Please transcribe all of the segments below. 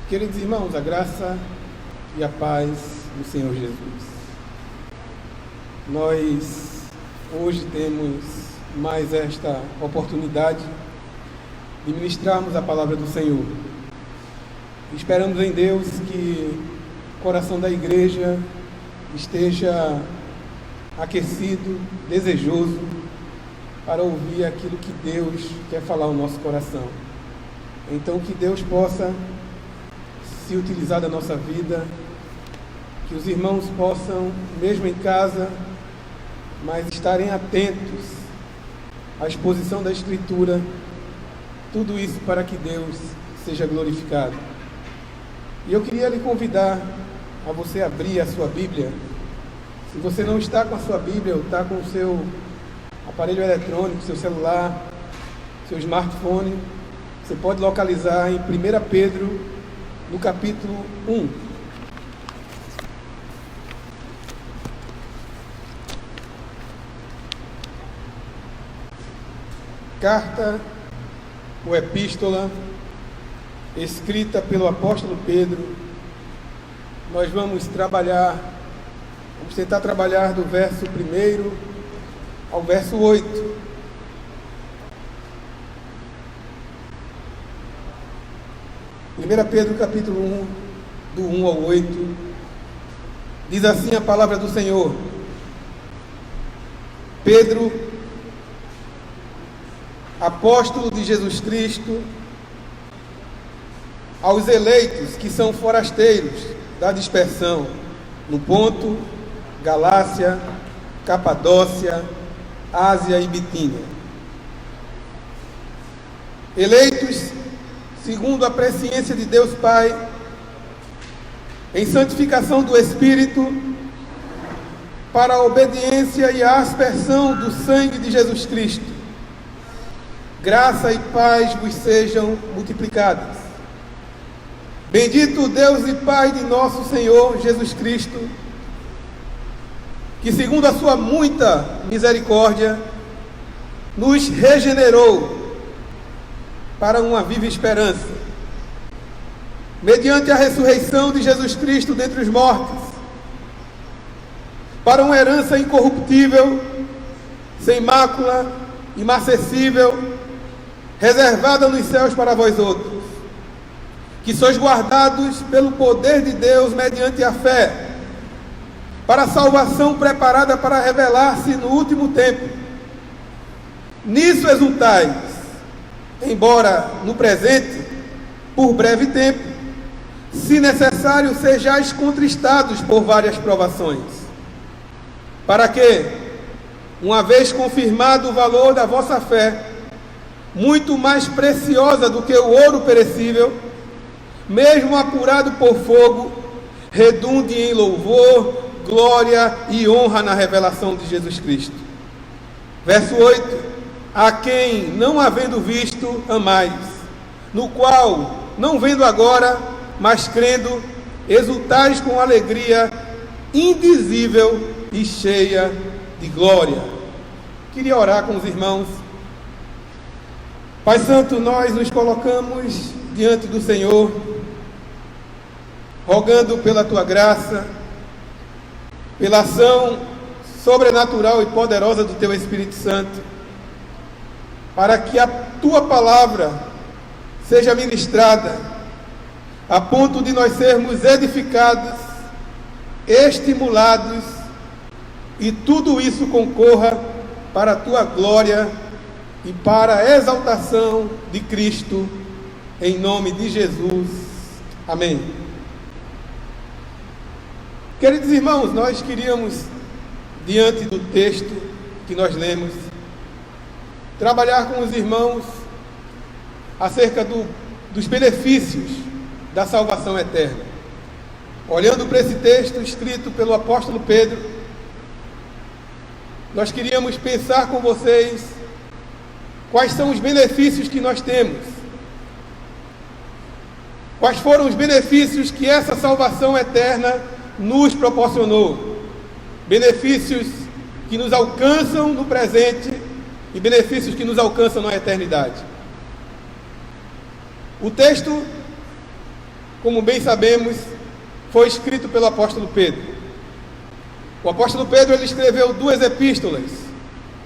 Queridos irmãos, a graça e a paz do Senhor Jesus. Nós hoje temos mais esta oportunidade de ministrarmos a palavra do Senhor. Esperamos em Deus que o coração da igreja esteja aquecido, desejoso para ouvir aquilo que Deus quer falar ao nosso coração. Então que Deus possa se utilizar da nossa vida, que os irmãos possam, mesmo em casa, mas estarem atentos à exposição da Escritura, tudo isso para que Deus seja glorificado. E eu queria lhe convidar a você abrir a sua Bíblia. Se você não está com a sua Bíblia, ou está com o seu aparelho eletrônico, seu celular, seu smartphone, você pode localizar em 1 Pedro, no capítulo 1. Carta ou epístola escrita pelo apóstolo Pedro. Nós vamos tentar trabalhar do verso 1 ao verso 8. 1 Pedro capítulo 1, do 1 ao 8, diz assim a palavra do Senhor: Pedro, apóstolo de Jesus Cristo, aos eleitos que são forasteiros da dispersão, no Ponto, Galácia, Capadócia, Ásia e Bitínia, eleitos segundo a presciência de Deus Pai, em santificação do Espírito, para a obediência e a aspersão do sangue de Jesus Cristo. Graça e paz vos sejam multiplicadas. Bendito Deus e Pai de nosso Senhor Jesus Cristo, que segundo a sua muita misericórdia, nos regenerou para uma viva esperança, mediante a ressurreição de Jesus Cristo dentre os mortos, para uma herança incorruptível, sem mácula, imacessível, reservada nos céus para vós outros, que sois guardados pelo poder de Deus mediante a fé, para a salvação preparada para revelar-se no último tempo. Nisso exultais, embora no presente, por breve tempo, se necessário, sejais contristados por várias provações, para que, uma vez confirmado o valor da vossa fé, muito mais preciosa do que o ouro perecível, mesmo apurado por fogo, redunde em louvor, glória e honra na revelação de Jesus Cristo. Verso 8: a quem, não havendo visto, amais, no qual, não vendo agora, mas crendo, exultais com alegria indizível e cheia de glória. Queria orar com os irmãos. Pai Santo, nós nos colocamos diante do Senhor, rogando pela Tua graça, pela ação sobrenatural e poderosa do Teu Espírito Santo, para que a Tua palavra seja ministrada, a ponto de nós sermos edificados, estimulados, e tudo isso concorra para a Tua glória e para a exaltação de Cristo, em nome de Jesus. Amém. Queridos irmãos, nós queríamos, diante do texto que nós lemos, trabalhar com os irmãos acerca dos benefícios da salvação eterna. Olhando para esse texto escrito pelo apóstolo Pedro, nós queríamos pensar com vocês quais são os benefícios que nós temos. Quais foram os benefícios que essa salvação eterna nos proporcionou? Benefícios que nos alcançam no presente e benefícios que nos alcançam na eternidade. O texto como bem sabemos, foi escrito pelo apóstolo Pedro. O apóstolo Pedro ele escreveu 2 epístolas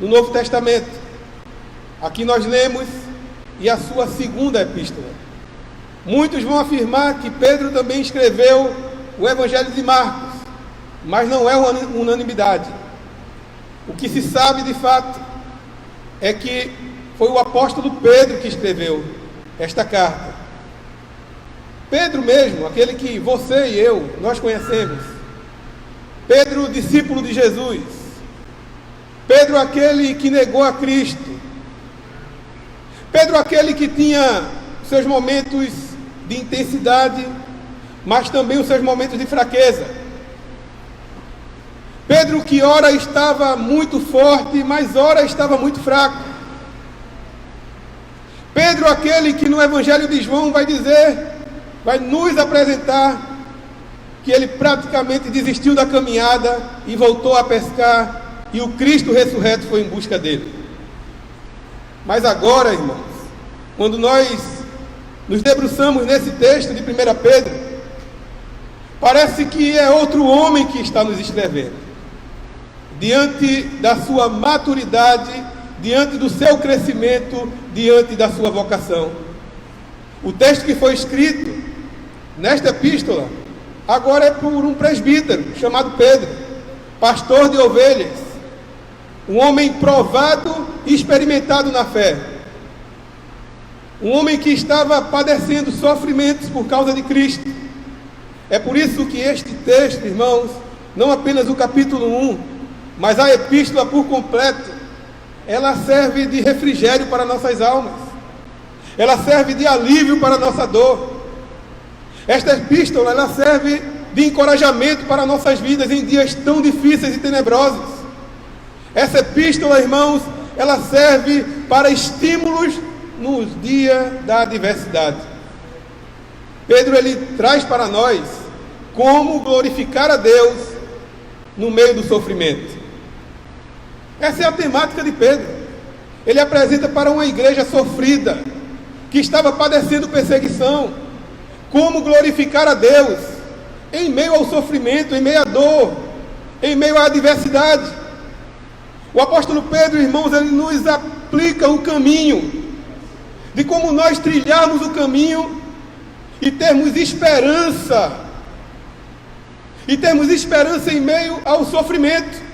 no Novo Testamento. Aqui nós lemos e a sua segunda epístola. Muitos vão afirmar que Pedro também escreveu o Evangelho de Marcos, mas não é unanimidade. O que se sabe de fato é que foi o apóstolo Pedro que escreveu esta carta. Pedro mesmo, aquele que você e eu, nós conhecemos. Pedro, discípulo de Jesus. Pedro, aquele que negou a Cristo. Pedro, aquele que tinha seus momentos de intensidade, mas também os seus momentos de fraqueza. Pedro, que ora estava muito forte, mas ora estava muito fraco. Pedro, aquele que no Evangelho de João vai nos apresentar que ele praticamente desistiu da caminhada e voltou a pescar, e o Cristo ressurreto foi em busca dele. Mas agora, irmãos, quando nós nos debruçamos nesse texto de 1 Pedro, parece que é outro homem que está nos escrevendo. Diante da sua maturidade, diante do seu crescimento, diante da sua vocação. O texto que foi escrito nesta epístola, agora é por um presbítero chamado Pedro, pastor de ovelhas, um homem provado e experimentado na fé, um homem que estava padecendo sofrimentos por causa de Cristo. É por isso que este texto, irmãos, não apenas o capítulo 1, mas a epístola por completo, ela serve de refrigério para nossas almas, ela serve de alívio para a nossa dor. Esta epístola, ela serve de encorajamento para nossas vidas em dias tão difíceis e tenebrosos. Essa epístola, irmãos, ela serve para estímulos nos dias da adversidade. Pedro, ele traz para nós como glorificar a Deus no meio do sofrimento. Essa é a temática de Pedro. Ele apresenta para uma igreja sofrida, que estava padecendo perseguição, como glorificar a Deus em meio ao sofrimento, em meio à dor, em meio à adversidade. O apóstolo Pedro, irmãos, ele nos aplica o caminho de como nós trilharmos o caminho e termos esperança em meio ao sofrimento.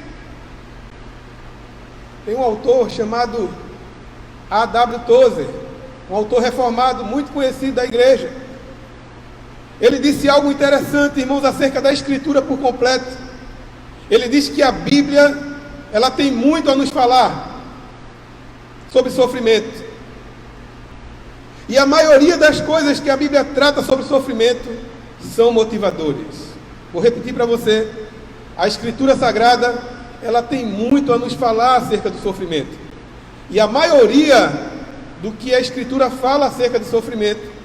Tem um autor chamado A.W. Tozer, um autor reformado muito conhecido da igreja. Ele disse algo interessante, irmãos, acerca da Escritura por completo. Ele diz que a Bíblia, ela tem muito a nos falar sobre sofrimento. E a maioria das coisas que a Bíblia trata sobre sofrimento são motivadores. Vou repetir para você. A Escritura Sagrada, ela tem muito a nos falar acerca do sofrimento. E a maioria do que a Escritura fala acerca do sofrimento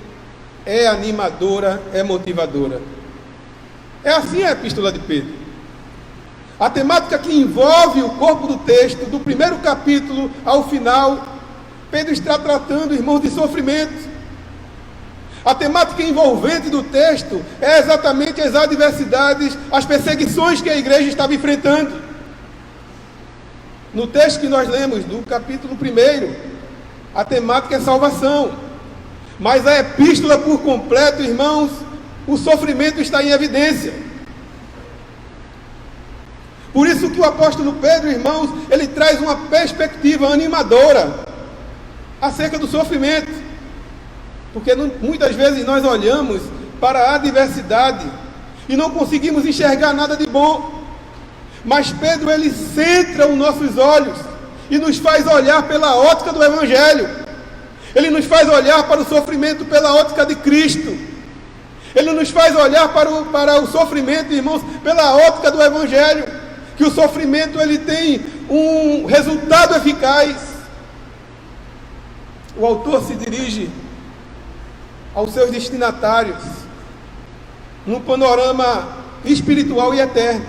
é animadora, é motivadora. É assim a epístola de Pedro. A temática que envolve o corpo do texto, do primeiro capítulo ao final, Pedro está tratando, irmãos, de sofrimento. A temática envolvente do texto é exatamente as adversidades, as perseguições que a igreja estava enfrentando. No texto que nós lemos, do capítulo 1, a temática é salvação. Mas a epístola por completo, irmãos, o sofrimento está em evidência. Por isso que o apóstolo Pedro, irmãos, ele traz uma perspectiva animadora acerca do sofrimento. Porque muitas vezes nós olhamos para a adversidade e não conseguimos enxergar nada de bom. Mas Pedro, ele centra os nossos olhos e nos faz olhar pela ótica do Evangelho. Ele nos faz olhar para o sofrimento pela ótica de Cristo. Ele nos faz olhar para o sofrimento, irmãos, pela ótica do Evangelho. Que o sofrimento, ele tem um resultado eficaz. O autor se dirige aos seus destinatários num panorama espiritual e eterno.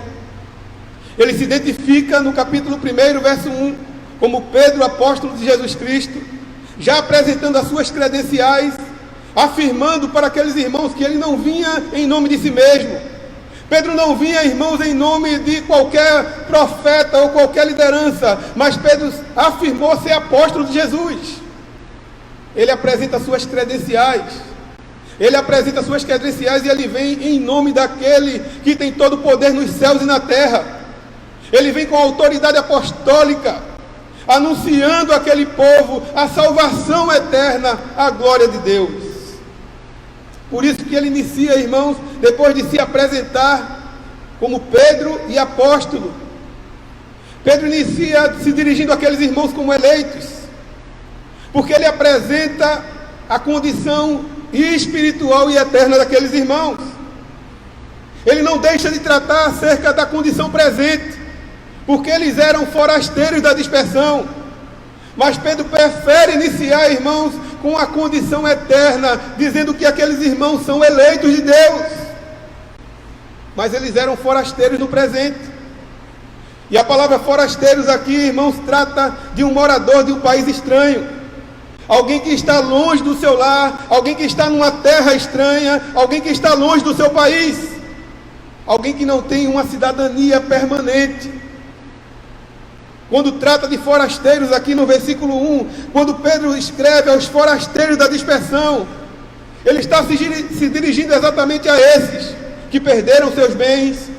Ele se identifica no capítulo 1, verso 1, como Pedro, apóstolo de Jesus Cristo, já apresentando as suas credenciais, afirmando para aqueles irmãos que ele não vinha em nome de si mesmo. Pedro não vinha, irmãos, em nome de qualquer profeta ou qualquer liderança, mas Pedro afirmou ser apóstolo de Jesus. Ele apresenta suas credenciais. Ele apresenta suas credenciais e ele vem em nome daquele que tem todo o poder nos céus e na terra. Ele vem com autoridade apostólica, anunciando àquele povo a salvação eterna, a glória de Deus. Por isso que ele inicia, irmãos, depois de se apresentar como Pedro e apóstolo. Pedro inicia se dirigindo àqueles irmãos como eleitos, porque ele apresenta a condição espiritual e eterna daqueles irmãos. Ele não deixa de tratar acerca da condição presente, porque eles eram forasteiros da dispersão. Mas Pedro prefere iniciar, irmãos, com a condição eterna, dizendo que aqueles irmãos são eleitos de Deus. Mas eles eram forasteiros no presente. E a palavra forasteiros aqui, irmãos, trata de um morador de um país estranho. Alguém que está longe do seu lar, alguém que está numa terra estranha, alguém que está longe do seu país, alguém que não tem uma cidadania permanente. Quando trata de forasteiros aqui no versículo 1, quando Pedro escreve aos forasteiros da dispersão, ele está se dirigindo exatamente a esses que perderam seus bens,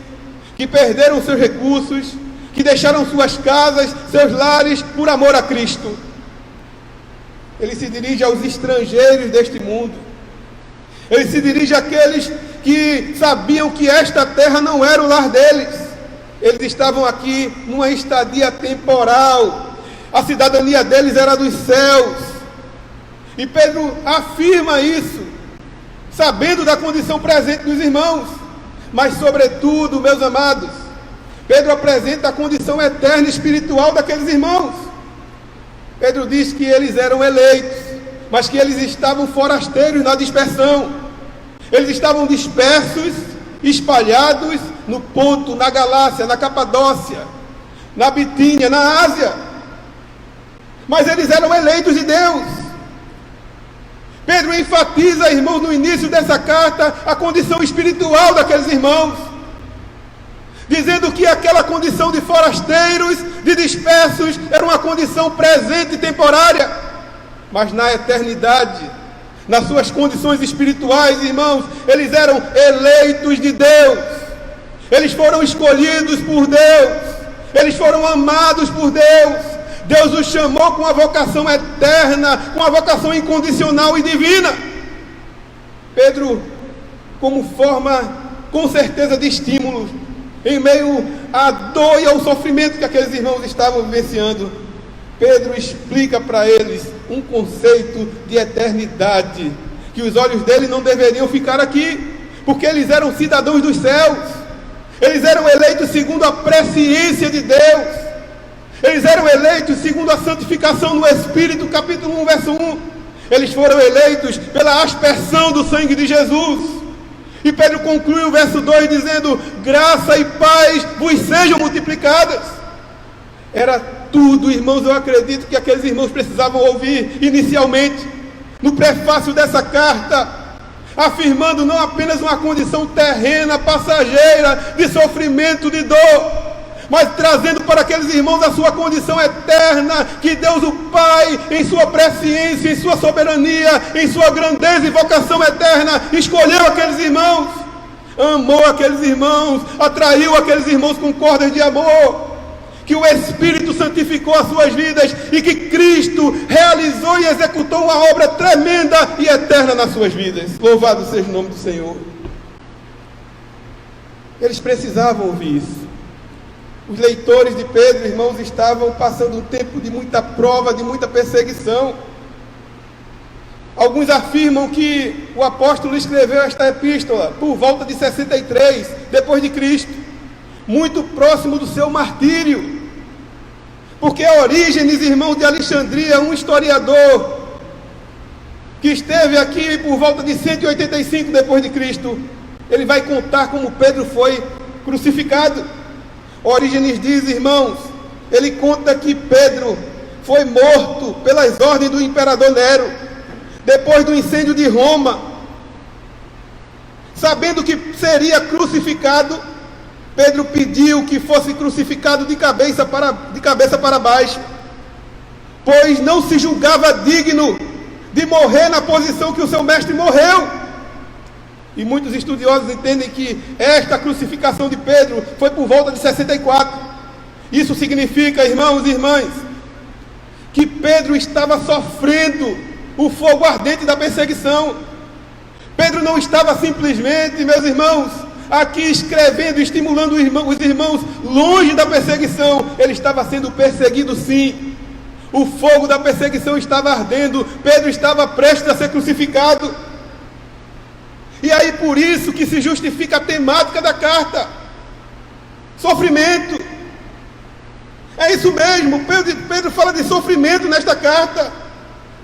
que perderam seus recursos, que deixaram suas casas, seus lares por amor a Cristo. Ele se dirige aos estrangeiros deste mundo. Ele se dirige àqueles que sabiam que esta terra não era o lar deles. Eles estavam aqui numa estadia temporal. A cidadania deles era dos céus. E Pedro afirma isso, sabendo da condição presente dos irmãos. Mas, sobretudo, meus amados, Pedro apresenta a condição eterna e espiritual daqueles irmãos. Pedro diz que eles eram eleitos, mas que eles estavam forasteiros na dispersão. Eles estavam dispersos, espalhados no Ponto, na Galácia, na Capadócia, na Bitínia, na Ásia. Mas eles eram eleitos de Deus. Pedro enfatiza, irmãos, no início dessa carta, a condição espiritual daqueles irmãos, dizendo que aquela condição de forasteiros, de dispersos, era uma condição presente e temporária, mas na eternidade, nas suas condições espirituais, irmãos, eles eram eleitos de Deus, eles foram escolhidos por Deus, eles foram amados por Deus. Deus os chamou com a vocação eterna, com a vocação incondicional e divina. Pedro, como forma, com certeza, de estímulo, em meio à dor e ao sofrimento que aqueles irmãos estavam vivenciando, Pedro explica para eles um conceito de eternidade, que os olhos dele não deveriam ficar aqui, porque eles eram cidadãos dos céus, eles eram eleitos segundo a presciência de Deus, eles eram eleitos segundo a santificação no Espírito, capítulo 1, verso 1, eles foram eleitos pela aspersão do sangue de Jesus. E Pedro conclui o verso 2 dizendo: graça e paz vos sejam multiplicadas. Era tudo, irmãos, eu acredito que aqueles irmãos precisavam ouvir inicialmente, no prefácio dessa carta, afirmando não apenas uma condição terrena, passageira, de sofrimento, de dor, mas trazendo para aqueles irmãos a sua condição eterna, que Deus o Pai, em sua presciência, em sua soberania, em sua grandeza e vocação eterna, escolheu aqueles irmãos, amou aqueles irmãos, atraiu aqueles irmãos com cordas de amor, que o Espírito santificou as suas vidas e que Cristo realizou e executou uma obra tremenda e eterna nas suas vidas. Louvado seja o nome do Senhor. Eles precisavam ouvir isso. Os leitores de Pedro, irmãos, estavam passando um tempo de muita prova, de muita perseguição. Alguns afirmam que o apóstolo escreveu esta epístola por volta de 63 depois de Cristo, muito próximo do seu martírio, porque Orígenes, irmão de Alexandria, um historiador que esteve aqui por volta de 185 depois de Cristo, ele vai contar como Pedro foi crucificado. Orígenes diz, irmãos, ele conta que Pedro foi morto pelas ordens do imperador Nero, depois do incêndio de Roma, sabendo que seria crucificado, Pedro pediu que fosse crucificado de cabeça para baixo, pois não se julgava digno de morrer na posição que o seu mestre morreu. E muitos estudiosos entendem que esta crucificação de Pedro foi por volta de 64. Isso significa, irmãos e irmãs, que Pedro estava sofrendo o fogo ardente da perseguição. Pedro não estava simplesmente, meus irmãos, aqui escrevendo, estimulando os irmãos longe da perseguição. Ele estava sendo perseguido, sim. O fogo da perseguição estava ardendo. Pedro estava prestes a ser crucificado. E aí por isso que se justifica a temática da carta: sofrimento. É isso mesmo, Pedro fala de sofrimento nesta carta,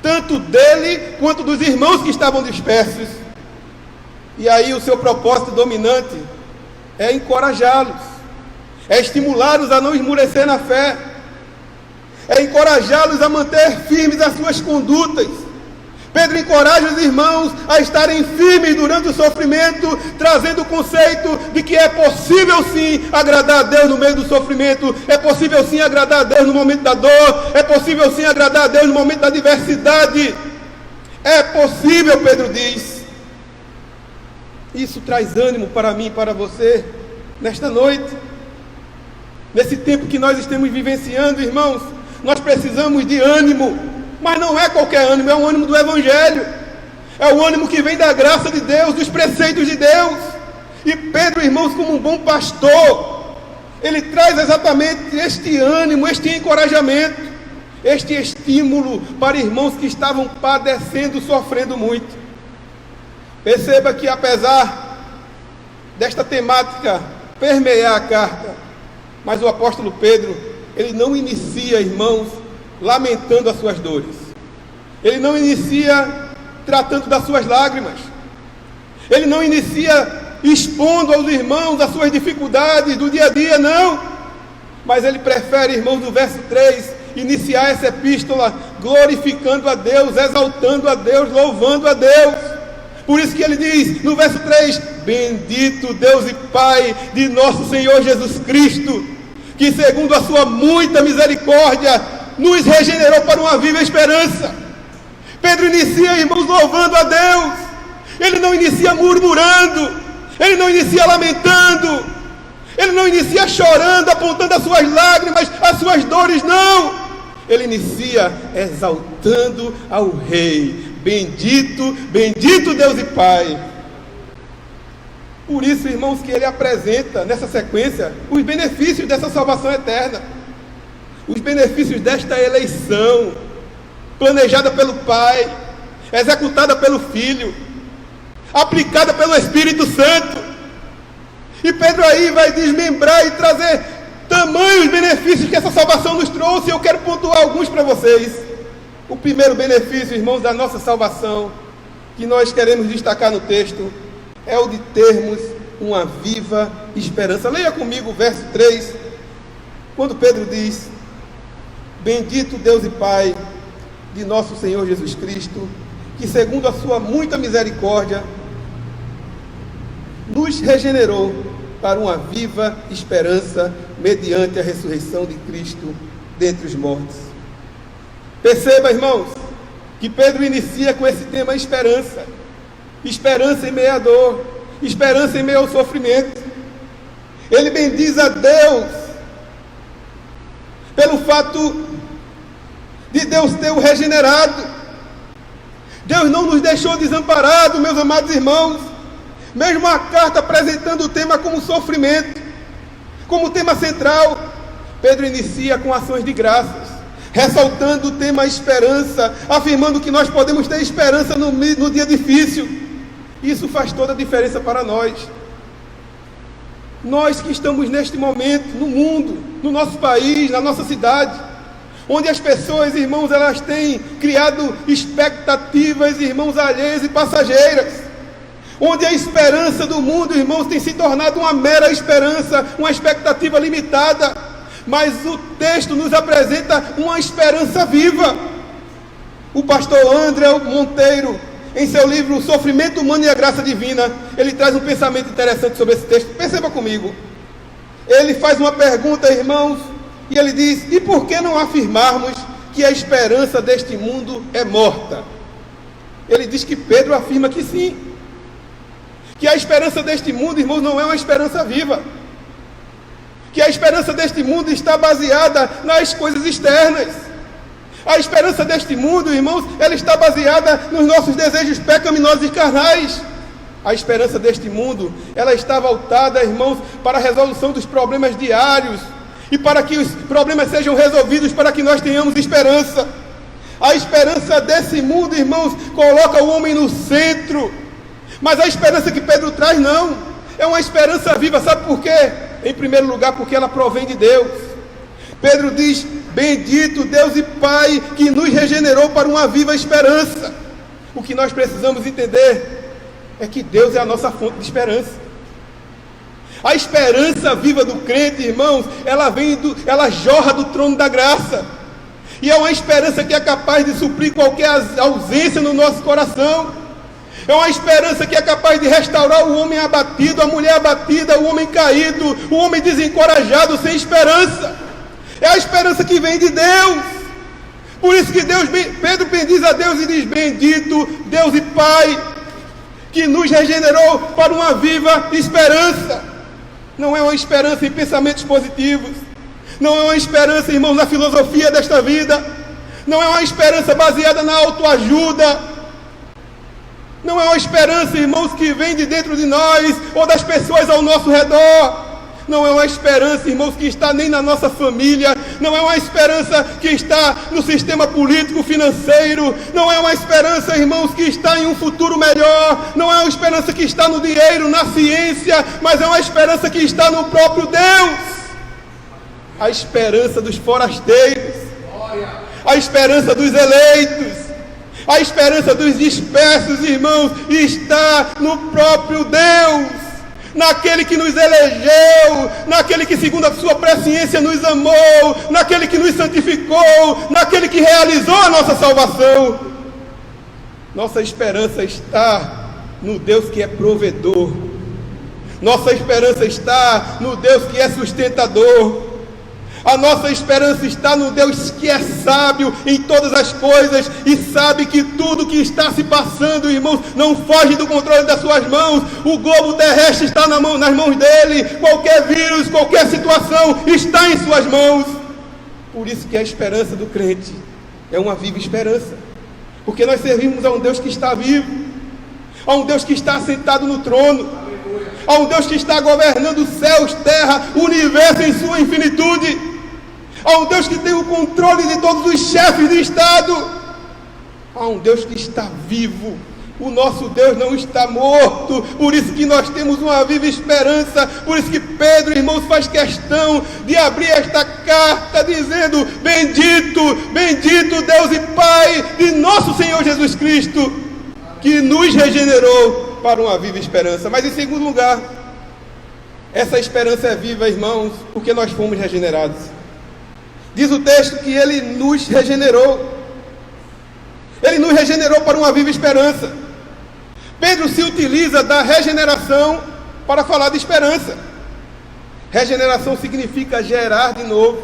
tanto dele quanto dos irmãos que estavam dispersos. E aí o seu propósito dominante é encorajá-los, é estimulá-los a não esmurecer na fé, é encorajá-los a manter firmes as suas condutas. Pedro encoraja os irmãos a estarem firmes durante o sofrimento, trazendo o conceito de que é possível sim agradar a Deus no meio do sofrimento, é possível sim agradar a Deus no momento da dor, é possível sim agradar a Deus no momento da adversidade. É possível, Pedro diz. Isso traz ânimo para mim e para você nesta noite, nesse tempo que nós estamos vivenciando, irmãos. Nós precisamos de ânimo. Mas não é qualquer ânimo, é o ânimo do Evangelho. É o ânimo que vem da graça de Deus, dos preceitos de Deus. E Pedro, irmãos, como um bom pastor, ele traz exatamente este ânimo, este encorajamento, este estímulo para irmãos que estavam padecendo, sofrendo muito. Perceba que apesar desta temática permear a carta, mas o apóstolo Pedro, ele não inicia, irmãos, lamentando as suas dores. Ele não inicia tratando das suas lágrimas. Ele não inicia expondo aos irmãos as suas dificuldades do dia a dia, não. Mas ele prefere, irmãos, no verso 3, iniciar essa epístola glorificando a Deus, exaltando a Deus, louvando a Deus. Por isso que ele diz, no verso 3, bendito Deus e Pai de nosso Senhor Jesus Cristo, que segundo a sua muita misericórdia, nos regenerou para uma viva esperança. Pedro inicia, irmãos, louvando a Deus. Ele não inicia murmurando, ele não inicia lamentando, ele não inicia chorando, apontando as suas lágrimas, as suas dores, não. Ele inicia exaltando ao Rei. Bendito, bendito Deus e Pai. Por isso, irmãos, que ele apresenta nessa sequência os benefícios dessa salvação eterna, os benefícios desta eleição, planejada pelo Pai, executada pelo Filho, aplicada pelo Espírito Santo. E Pedro aí vai desmembrar e trazer tamanhos benefícios que essa salvação nos trouxe. Eu quero pontuar alguns para vocês. O primeiro benefício, irmãos, da nossa salvação, que nós queremos destacar no texto, é o de termos uma viva esperança. Leia comigo o verso 3, quando Pedro diz: bendito Deus e Pai de nosso Senhor Jesus Cristo, que segundo a sua muita misericórdia, nos regenerou para uma viva esperança, mediante a ressurreição de Cristo dentre os mortos. Perceba, irmãos, que Pedro inicia com esse tema esperança. Esperança em meio à dor, esperança em meio ao sofrimento. Ele bendiz a Deus pelo fato de Deus ter o regenerado. Deus não nos deixou desamparados, meus amados irmãos. Mesmo a carta apresentando o tema como sofrimento, como tema central, Pedro inicia com ações de graças, ressaltando o tema esperança, afirmando que nós podemos ter esperança no dia difícil. Isso faz toda a diferença para nós. Nós que estamos neste momento, no mundo, no nosso país, na nossa cidade, onde as pessoas, irmãos, elas têm criado expectativas, irmãos, alheias e passageiras, onde a esperança do mundo, irmãos, tem se tornado uma mera esperança, uma expectativa limitada. Mas o texto nos apresenta uma esperança viva, O pastor André Monteiro, em seu livro O Sofrimento Humano e a Graça Divina, ele traz um pensamento interessante sobre esse texto. Perceba comigo. Ele faz uma pergunta, irmãos, e ele diz: e por que não afirmarmos que a esperança deste mundo é morta? Ele diz que Pedro afirma que sim, que a esperança deste mundo, irmãos, não é uma esperança viva, que a esperança deste mundo está baseada nas coisas externas. A esperança deste mundo, irmãos, ela está baseada nos nossos desejos pecaminosos e carnais. A esperança deste mundo, ela está voltada, irmãos, para a resolução dos problemas diários e para que os problemas sejam resolvidos, para que nós tenhamos esperança. A esperança desse mundo, irmãos, coloca o homem no centro. Mas a esperança que Pedro traz, não. É uma esperança viva, sabe por quê? Em primeiro lugar, porque ela provém de Deus. Pedro diz: bendito Deus e Pai, que nos regenerou para uma viva esperança. O que nós precisamos entender é que Deus é a nossa fonte de esperança. A esperança viva do crente, irmãos, ela jorra do trono da graça. E é uma esperança que é capaz de suprir qualquer ausência no nosso coração. É uma esperança que é capaz de restaurar o homem abatido, a mulher abatida, o homem caído, o homem desencorajado, sem esperança. É a esperança que vem de Deus. Por isso que Pedro bendiz a Deus e diz: bendito Deus e Pai, que nos regenerou para uma viva esperança. Não é uma esperança em pensamentos positivos. Não é uma esperança, irmãos, na filosofia desta vida. Não é uma esperança baseada na autoajuda. Não é uma esperança, irmãos, que vem de dentro de nós ou das pessoas ao nosso redor. Não é uma esperança, irmãos, que está nem na nossa família. Não é uma esperança que está no sistema político, financeiro. Não é uma esperança, irmãos, que está em um futuro melhor. Não é uma esperança que está no dinheiro, na ciência. Mas é uma esperança que está no próprio Deus. A esperança dos forasteiros. A esperança dos eleitos. A esperança dos dispersos, irmãos, está no próprio Deus, naquele que nos elegeu, naquele que segundo a sua presciência nos amou, naquele que nos santificou, naquele que realizou a nossa salvação. Nossa esperança está no Deus que é provedor. Nossa esperança está no Deus que é sustentador. A nossa esperança está no Deus que é sábio em todas as coisas e sabe que tudo que está se passando, irmãos, não foge do controle das suas mãos. O globo terrestre está nas mãos dele. Qualquer vírus, qualquer situação está em suas mãos. Por isso que a esperança do crente é uma viva esperança, porque nós servimos a um Deus que está vivo, a um Deus que está assentado no trono, a um Deus que está governando céus, terra, o universo em sua infinitude. Há um Deus que tem o controle de todos os chefes de Estado. Há um Deus que está vivo. O nosso Deus não está morto. Por isso que nós temos uma viva esperança. Por isso que Pedro, irmãos, faz questão de abrir esta carta dizendo: bendito, bendito Deus e Pai de nosso Senhor Jesus Cristo, que nos regenerou para uma viva esperança. Mas em segundo lugar, essa esperança é viva, irmãos, porque nós fomos regenerados. Diz o texto que Ele nos regenerou. Ele nos regenerou para uma viva esperança. Pedro se utiliza da regeneração para falar de esperança. Regeneração significa gerar de novo.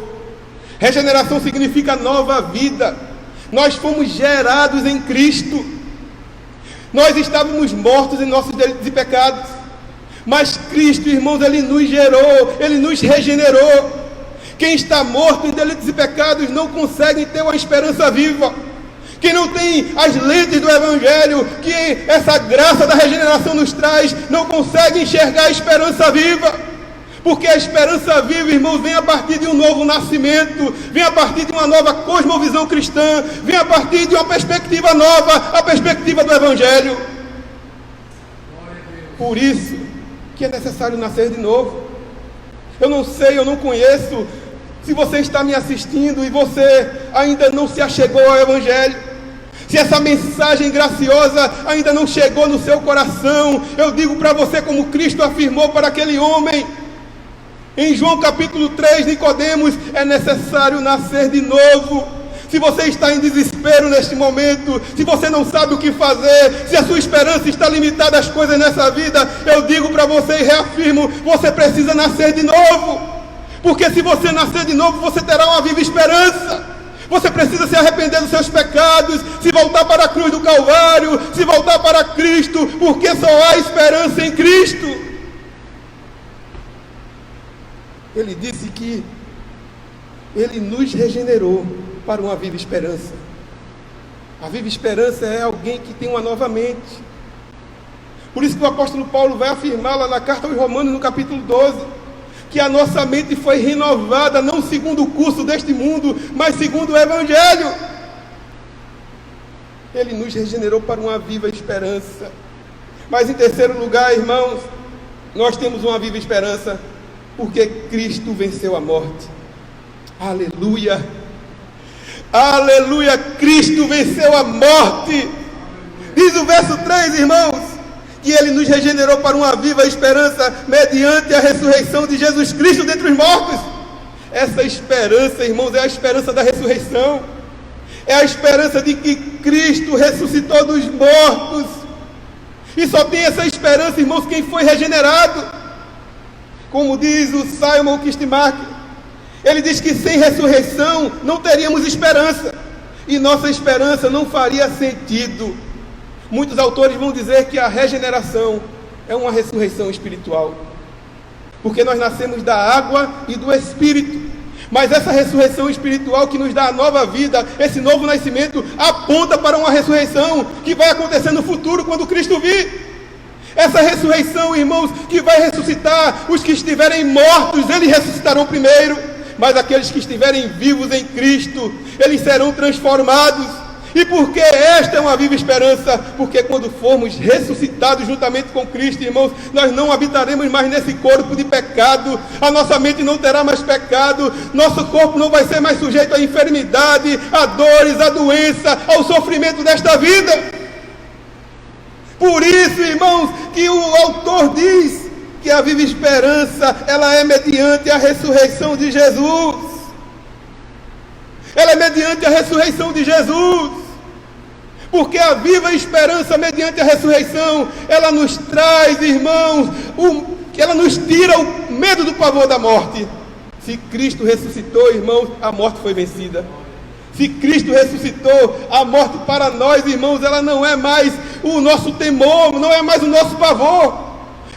Regeneração significa nova vida. Nós fomos gerados em Cristo. Nós estávamos mortos em nossos delitos e pecados. Mas Cristo, irmãos, Ele nos gerou, Ele nos regenerou. Quem está morto em delitos e pecados não consegue ter uma esperança viva. Quem não tem as lentes do Evangelho, que essa graça da regeneração nos traz, não consegue enxergar a esperança viva. Porque a esperança viva, irmãos, vem a partir de um novo nascimento, vem a partir de uma nova cosmovisão cristã, vem a partir de uma perspectiva nova, a perspectiva do Evangelho. Por isso que é necessário nascer de novo. Eu não sei, eu não conheço, se você está me assistindo e você ainda não se achegou ao Evangelho, se essa mensagem graciosa ainda não chegou no seu coração, eu digo para você como Cristo afirmou para aquele homem, em João capítulo 3, Nicodemos: é necessário nascer de novo. se você está em desespero neste momento, se você não sabe o que fazer, se a sua esperança está limitada às coisas nessa vida, eu digo para você e reafirmo, você precisa nascer de novo, porque se você nascer de novo, você terá uma viva esperança. Você precisa se arrepender dos seus pecados, se voltar para a cruz do Calvário, se voltar para Cristo, porque só há esperança em Cristo. Ele disse que Ele nos regenerou para uma viva esperança. A viva esperança é alguém que tem uma nova mente. Por isso que o apóstolo Paulo vai afirmar lá na carta aos Romanos, no capítulo 12, que a nossa mente foi renovada, não segundo o curso deste mundo, mas segundo o Evangelho. Ele nos regenerou para uma viva esperança. Mas em terceiro lugar, irmãos, nós temos uma viva esperança, porque Cristo venceu a morte. Aleluia! Aleluia! Cristo venceu a morte. Diz o verso 3, irmãos, que Ele nos regenerou para uma viva esperança mediante a ressurreição de Jesus Cristo dentre os mortos. Essa esperança, irmãos, é a esperança da ressurreição. É a esperança de que Cristo ressuscitou dos mortos. E só tem essa esperança, irmãos, quem foi regenerado. Como diz o Simon Kistemaker, ele diz que sem ressurreição não teríamos esperança, e nossa esperança não faria sentido. Muitos autores vão dizer que a regeneração é uma ressurreição espiritual, porque nós nascemos da água e do Espírito, mas essa ressurreição espiritual que nos dá a nova vida, esse novo nascimento, aponta para uma ressurreição que vai acontecer no futuro, quando Cristo vir. Essa ressurreição, irmãos, que vai ressuscitar os que estiverem mortos, eles ressuscitarão primeiro, mas aqueles que estiverem vivos em Cristo, eles serão transformados. E por que esta é uma viva esperança? Porque quando formos ressuscitados juntamente com Cristo, irmãos, nós não habitaremos mais nesse corpo de pecado, a nossa mente não terá mais pecado, nosso corpo não vai ser mais sujeito à enfermidade, a dores, à doença, ao sofrimento desta vida. Por isso, irmãos, que o autor diz que a viva esperança, ela é mediante a ressurreição de Jesus. Ela é mediante a ressurreição de Jesus. Porque a viva esperança mediante a ressurreição, ela nos traz, irmãos, ela nos tira o medo do pavor da morte. Se Cristo ressuscitou, irmãos, a morte foi vencida. Se Cristo ressuscitou, a morte para nós, irmãos, ela não é mais o nosso temor, não é mais o nosso pavor.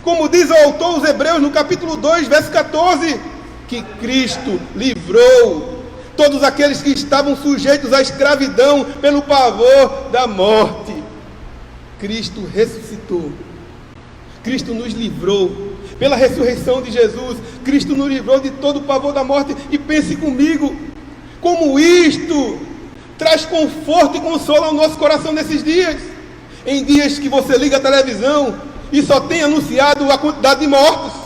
Como diz o autor aos Hebreus no capítulo 2, verso 14, que Cristo livrou todos aqueles que estavam sujeitos à escravidão pelo pavor da morte. Cristo ressuscitou. Cristo nos livrou. Pela ressurreição de Jesus, Cristo nos livrou de todo o pavor da morte. E pense comigo, como isto traz conforto e consolo ao nosso coração nesses dias. Em dias que você liga a televisão e só tem anunciado a quantidade de mortos.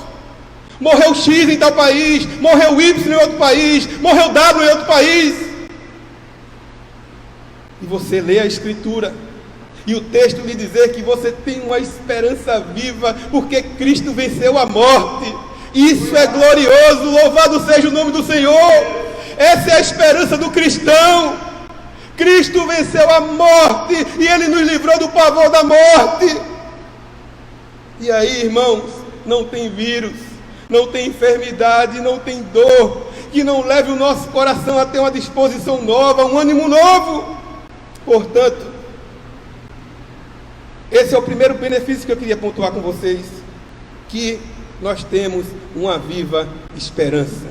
Morreu X em tal país, morreu Y em outro país, morreu W em outro país. E você lê a Escritura, e o texto lhe dizer que você tem uma esperança viva, porque Cristo venceu a morte. Isso é glorioso, louvado seja o nome do Senhor. Essa é a esperança do cristão. Cristo venceu a morte, e Ele nos livrou do pavor da morte. E aí, irmãos, não tem vírus, não tem enfermidade, não tem dor, que não leve o nosso coração a ter uma disposição nova, um ânimo novo. Portanto, esse é o primeiro benefício que eu queria pontuar com vocês, que nós temos uma viva esperança.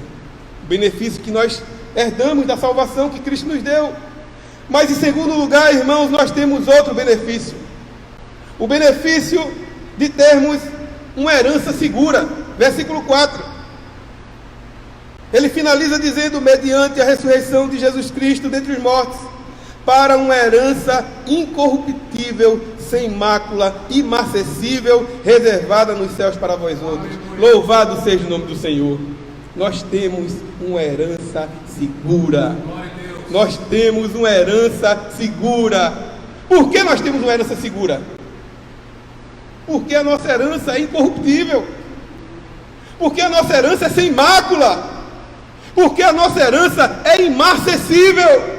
O benefício que nós herdamos da salvação que Cristo nos deu. Mas em segundo lugar, irmãos, nós temos outro benefício. O benefício de termos uma herança segura. Versículo 4. Ele finaliza dizendo, mediante a ressurreição de Jesus Cristo dentre os mortos, para uma herança incorruptível, sem mácula, imarcessível, reservada nos céus para vós outros. Louvado seja o nome do Senhor. Nós temos uma herança segura. Nós temos uma herança segura. Por que nós temos uma herança segura? Porque a nossa herança é incorruptível. Porque a nossa herança é sem mácula. Porque a nossa herança é imarcessível.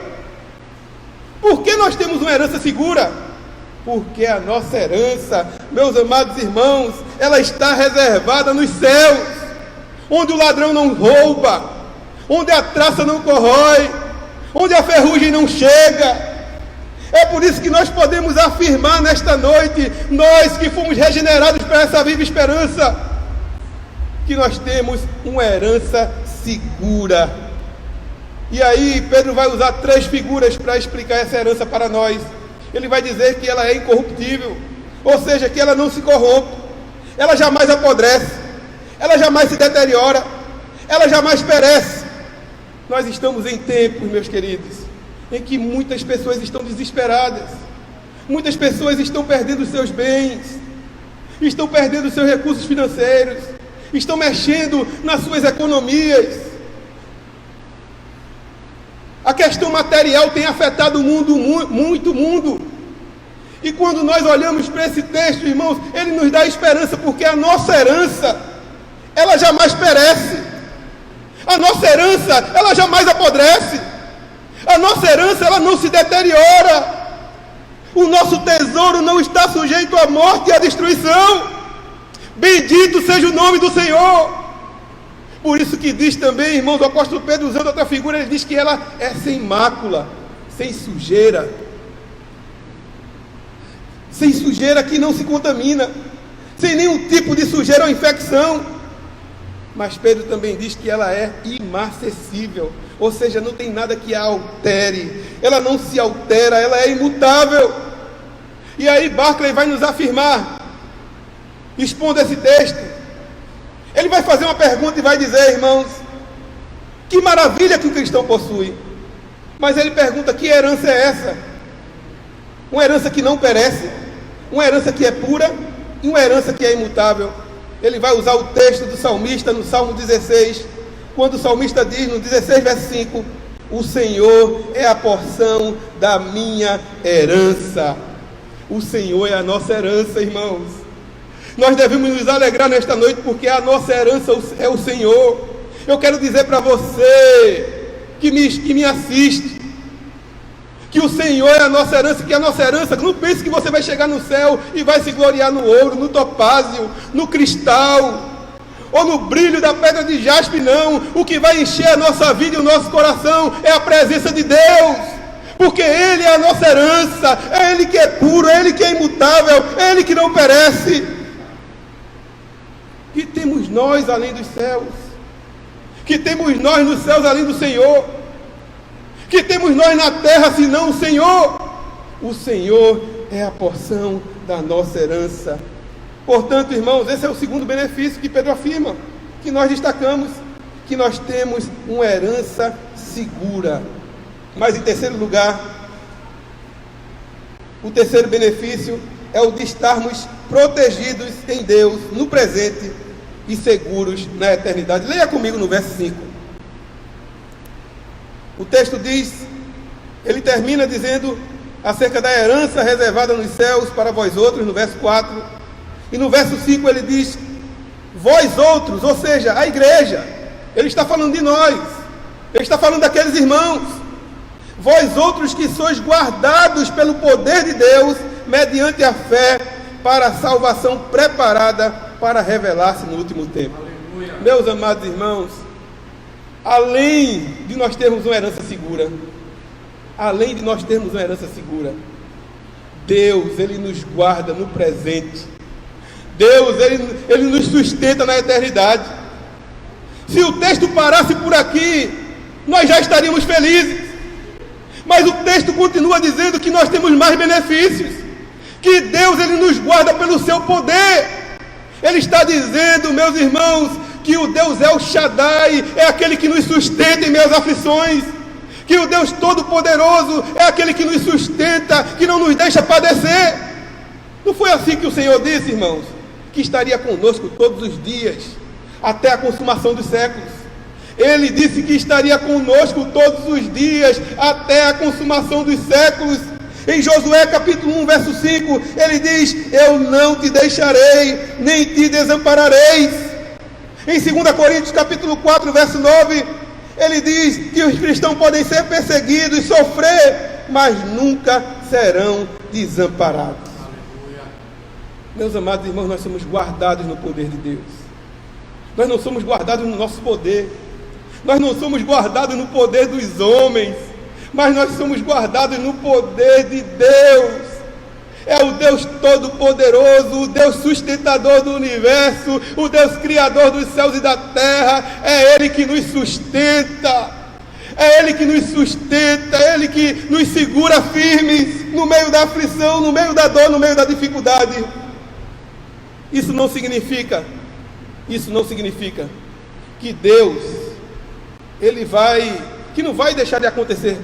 Por que nós temos uma herança segura? Porque a nossa herança, meus amados irmãos, ela está reservada nos céus, onde o ladrão não rouba, onde a traça não corrói, onde a ferrugem não chega. É por isso que nós podemos afirmar nesta noite, nós que fomos regenerados para essa viva esperança, que nós temos uma herança segura. E aí Pedro vai usar 3 figuras para explicar essa herança para nós. Ele vai dizer que ela é incorruptível, ou seja, que ela não se corrompe, ela jamais apodrece, ela jamais se deteriora, ela jamais perece. Nós estamos em tempos, meus queridos, em que muitas pessoas estão desesperadas, muitas pessoas estão perdendo seus bens, estão perdendo seus recursos financeiros, estão mexendo nas suas economias. A questão material tem afetado o mundo, muito o mundo. E quando nós olhamos para esse texto, irmãos, ele nos dá esperança, porque a nossa herança, ela jamais perece. A nossa herança, ela jamais apodrece. A nossa herança, ela não se deteriora. O nosso tesouro não está sujeito à morte e à destruição. Bendito seja o nome do Senhor. Por isso que diz também, irmãos, o apóstolo Pedro, usando outra figura, ele diz que ela é sem mácula, sem sujeira, que não se contamina, sem nenhum tipo de sujeira ou infecção. Mas Pedro também diz que ela é imarcessível, ou seja, não tem nada que a altere, ela não se altera, ela é imutável. E aí Barclay vai nos afirmar, expondo esse texto. Ele vai fazer uma pergunta e vai dizer, irmãos, que maravilha que o cristão possui. Mas ele pergunta, que herança é essa? Uma herança que não perece, uma herança que é pura e uma herança que é imutável. Ele vai usar o texto do salmista no Salmo 16, quando o salmista diz no 16, verso 5, o Senhor é a porção da minha herança. O Senhor é a nossa herança, irmãos. Nós devemos nos alegrar nesta noite, porque a nossa herança é o Senhor. Eu quero dizer para você que me assiste, que o Senhor é a nossa herança, que a nossa herança, não pense que você vai chegar no céu e vai se gloriar no ouro, no topázio, no cristal, ou no brilho da pedra de jaspe, não. O que vai encher a nossa vida e o nosso coração é a presença de Deus, porque Ele é a nossa herança, é Ele que é puro, é Ele que é imutável, é Ele que não perece. Que temos nós além dos céus? Que temos nós nos céus além do Senhor? Que temos nós na terra senão o Senhor? O Senhor é a porção da nossa herança. Portanto, irmãos, esse é o segundo benefício que Pedro afirma, que nós destacamos, que nós temos uma herança segura. Mas em terceiro lugar, o terceiro benefício é o de estarmos protegidos em Deus no presente e seguros na eternidade. Leia comigo no verso 5. O texto diz, ele termina dizendo acerca da herança reservada nos céus para vós outros, no verso 4. E no verso 5 ele diz, vós outros, ou seja, a igreja. Ele está falando de nós, ele está falando daqueles irmãos. Vós outros que sois guardados pelo poder de Deus, mediante a fé, para a salvação preparada para revelar-se no último tempo. Aleluia. Meus amados irmãos, além de nós termos uma herança segura, Deus, Ele nos guarda no presente. Deus, Ele nos sustenta na eternidade. Se o texto parasse por aqui, nós já estaríamos felizes. Mas o texto continua dizendo que nós temos mais benefícios, que Deus, Ele nos guarda pelo seu poder. Ele está dizendo, meus irmãos, que o Deus El Shaddai é aquele que nos sustenta em meio às aflições, que o Deus Todo-Poderoso é aquele que nos sustenta, que não nos deixa padecer. Não foi assim que o Senhor disse, irmãos, que estaria conosco todos os dias, até a consumação dos séculos? Ele disse que estaria conosco todos os dias, até a consumação dos séculos. Em Josué capítulo 1, verso 5, ele diz, eu não te deixarei, nem te desamparareis. Em 2 Coríntios capítulo 4, verso 9, ele diz que os cristãos podem ser perseguidos, sofrer mas nunca serão desamparados. Meus amados irmãos, nós somos guardados no poder de Deus. Nós não somos guardados no nosso poder. Nós não somos guardados no poder dos homens, mas nós somos guardados no poder de Deus. É o Deus Todo-Poderoso, o Deus sustentador do universo, o Deus Criador dos céus e da terra. É Ele que nos sustenta, é Ele que nos sustenta, é Ele que nos segura firmes no meio da aflição, no meio da dor, no meio da dificuldade. Isso não significa que Deus, que não vai deixar de acontecer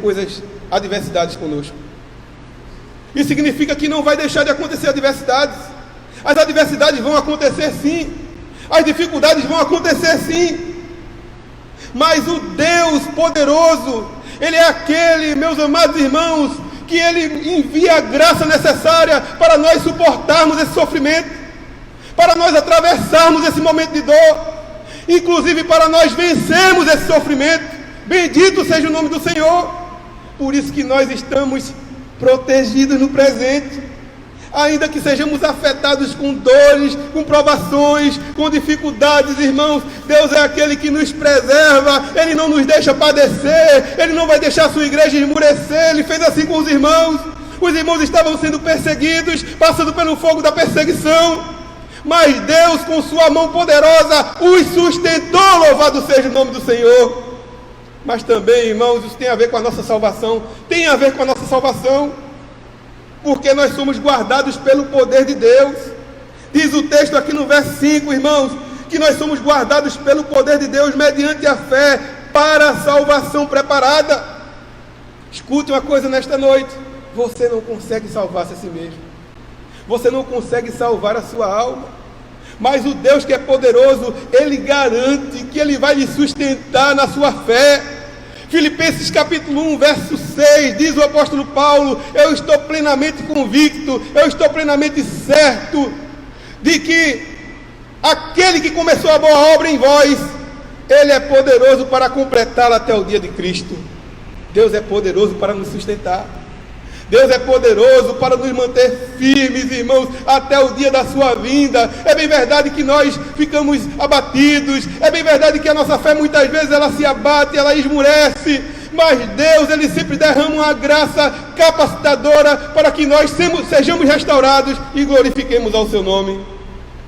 adversidades conosco. Isso significa que não vai deixar de acontecer adversidades. As adversidades vão acontecer sim, as dificuldades vão acontecer sim, mas o Deus poderoso, Ele é aquele, meus amados irmãos, que Ele envia a graça necessária para nós suportarmos esse sofrimento, para nós atravessarmos esse momento de dor, inclusive para nós vencermos esse sofrimento. Bendito seja o nome do Senhor. Por isso que nós estamos protegidos no presente, ainda que sejamos afetados com dores, com provações, com dificuldades, irmãos. Deus é aquele que nos preserva, Ele não nos deixa padecer, Ele não vai deixar a sua igreja esmurecer. Ele fez assim com os irmãos estavam sendo perseguidos, passando pelo fogo da perseguição, mas Deus com sua mão poderosa os sustentou. Louvado seja o nome do Senhor. Mas também, irmãos, isso tem a ver com a nossa salvação. Tem a ver com a nossa salvação, porque nós somos guardados pelo poder de Deus. Diz o texto aqui no verso 5, irmãos, que nós somos guardados pelo poder de Deus mediante a fé para a salvação preparada. Escute uma coisa nesta noite: você não consegue salvar-se a si mesmo, você não consegue salvar a sua alma. Mas o Deus que é poderoso, Ele garante que Ele vai lhe sustentar na sua fé. Filipenses capítulo 1, verso 6, diz o apóstolo Paulo: eu estou plenamente convicto, eu estou plenamente certo de que aquele que começou a boa obra em vós, Ele é poderoso para completá-la até o dia de Cristo. Deus é poderoso para nos sustentar. Deus é poderoso para nos manter firmes, irmãos, até o dia da sua vinda. É bem verdade que nós ficamos abatidos, é bem verdade que a nossa fé muitas vezes ela se abate, ela esmurece, mas Deus, Ele sempre derrama uma graça capacitadora para que nós sejamos restaurados e glorifiquemos ao seu nome.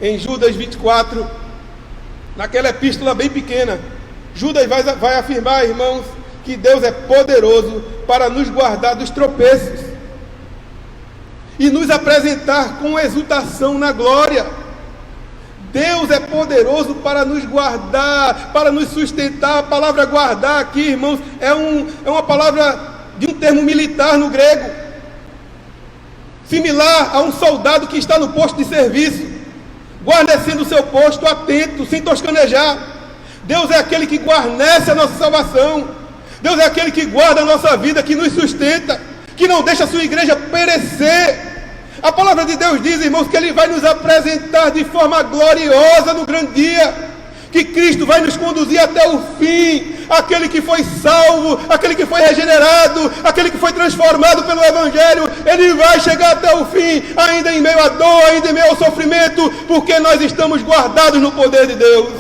Em Judas 24, naquela epístola bem pequena, Judas vai afirmar, irmãos, que Deus é poderoso para nos guardar dos tropeços e nos apresentar com exultação na glória. Deus é poderoso para nos guardar, para nos sustentar. A palavra guardar aqui, irmãos, é uma palavra de um termo militar no grego, similar a um soldado que está no posto de serviço, guarnecendo o seu posto, atento, sem toscanejar. Deus é aquele que guarnece a nossa salvação. Deus é aquele que guarda a nossa vida, que nos sustenta, que não deixa a sua igreja perecer. A palavra de Deus diz, irmãos, que Ele vai nos apresentar de forma gloriosa no grande dia, que Cristo vai nos conduzir até o fim. Aquele que foi salvo, aquele que foi regenerado, aquele que foi transformado pelo Evangelho, ele vai chegar até o fim, ainda em meio à dor, ainda em meio ao sofrimento, porque nós estamos guardados no poder de Deus.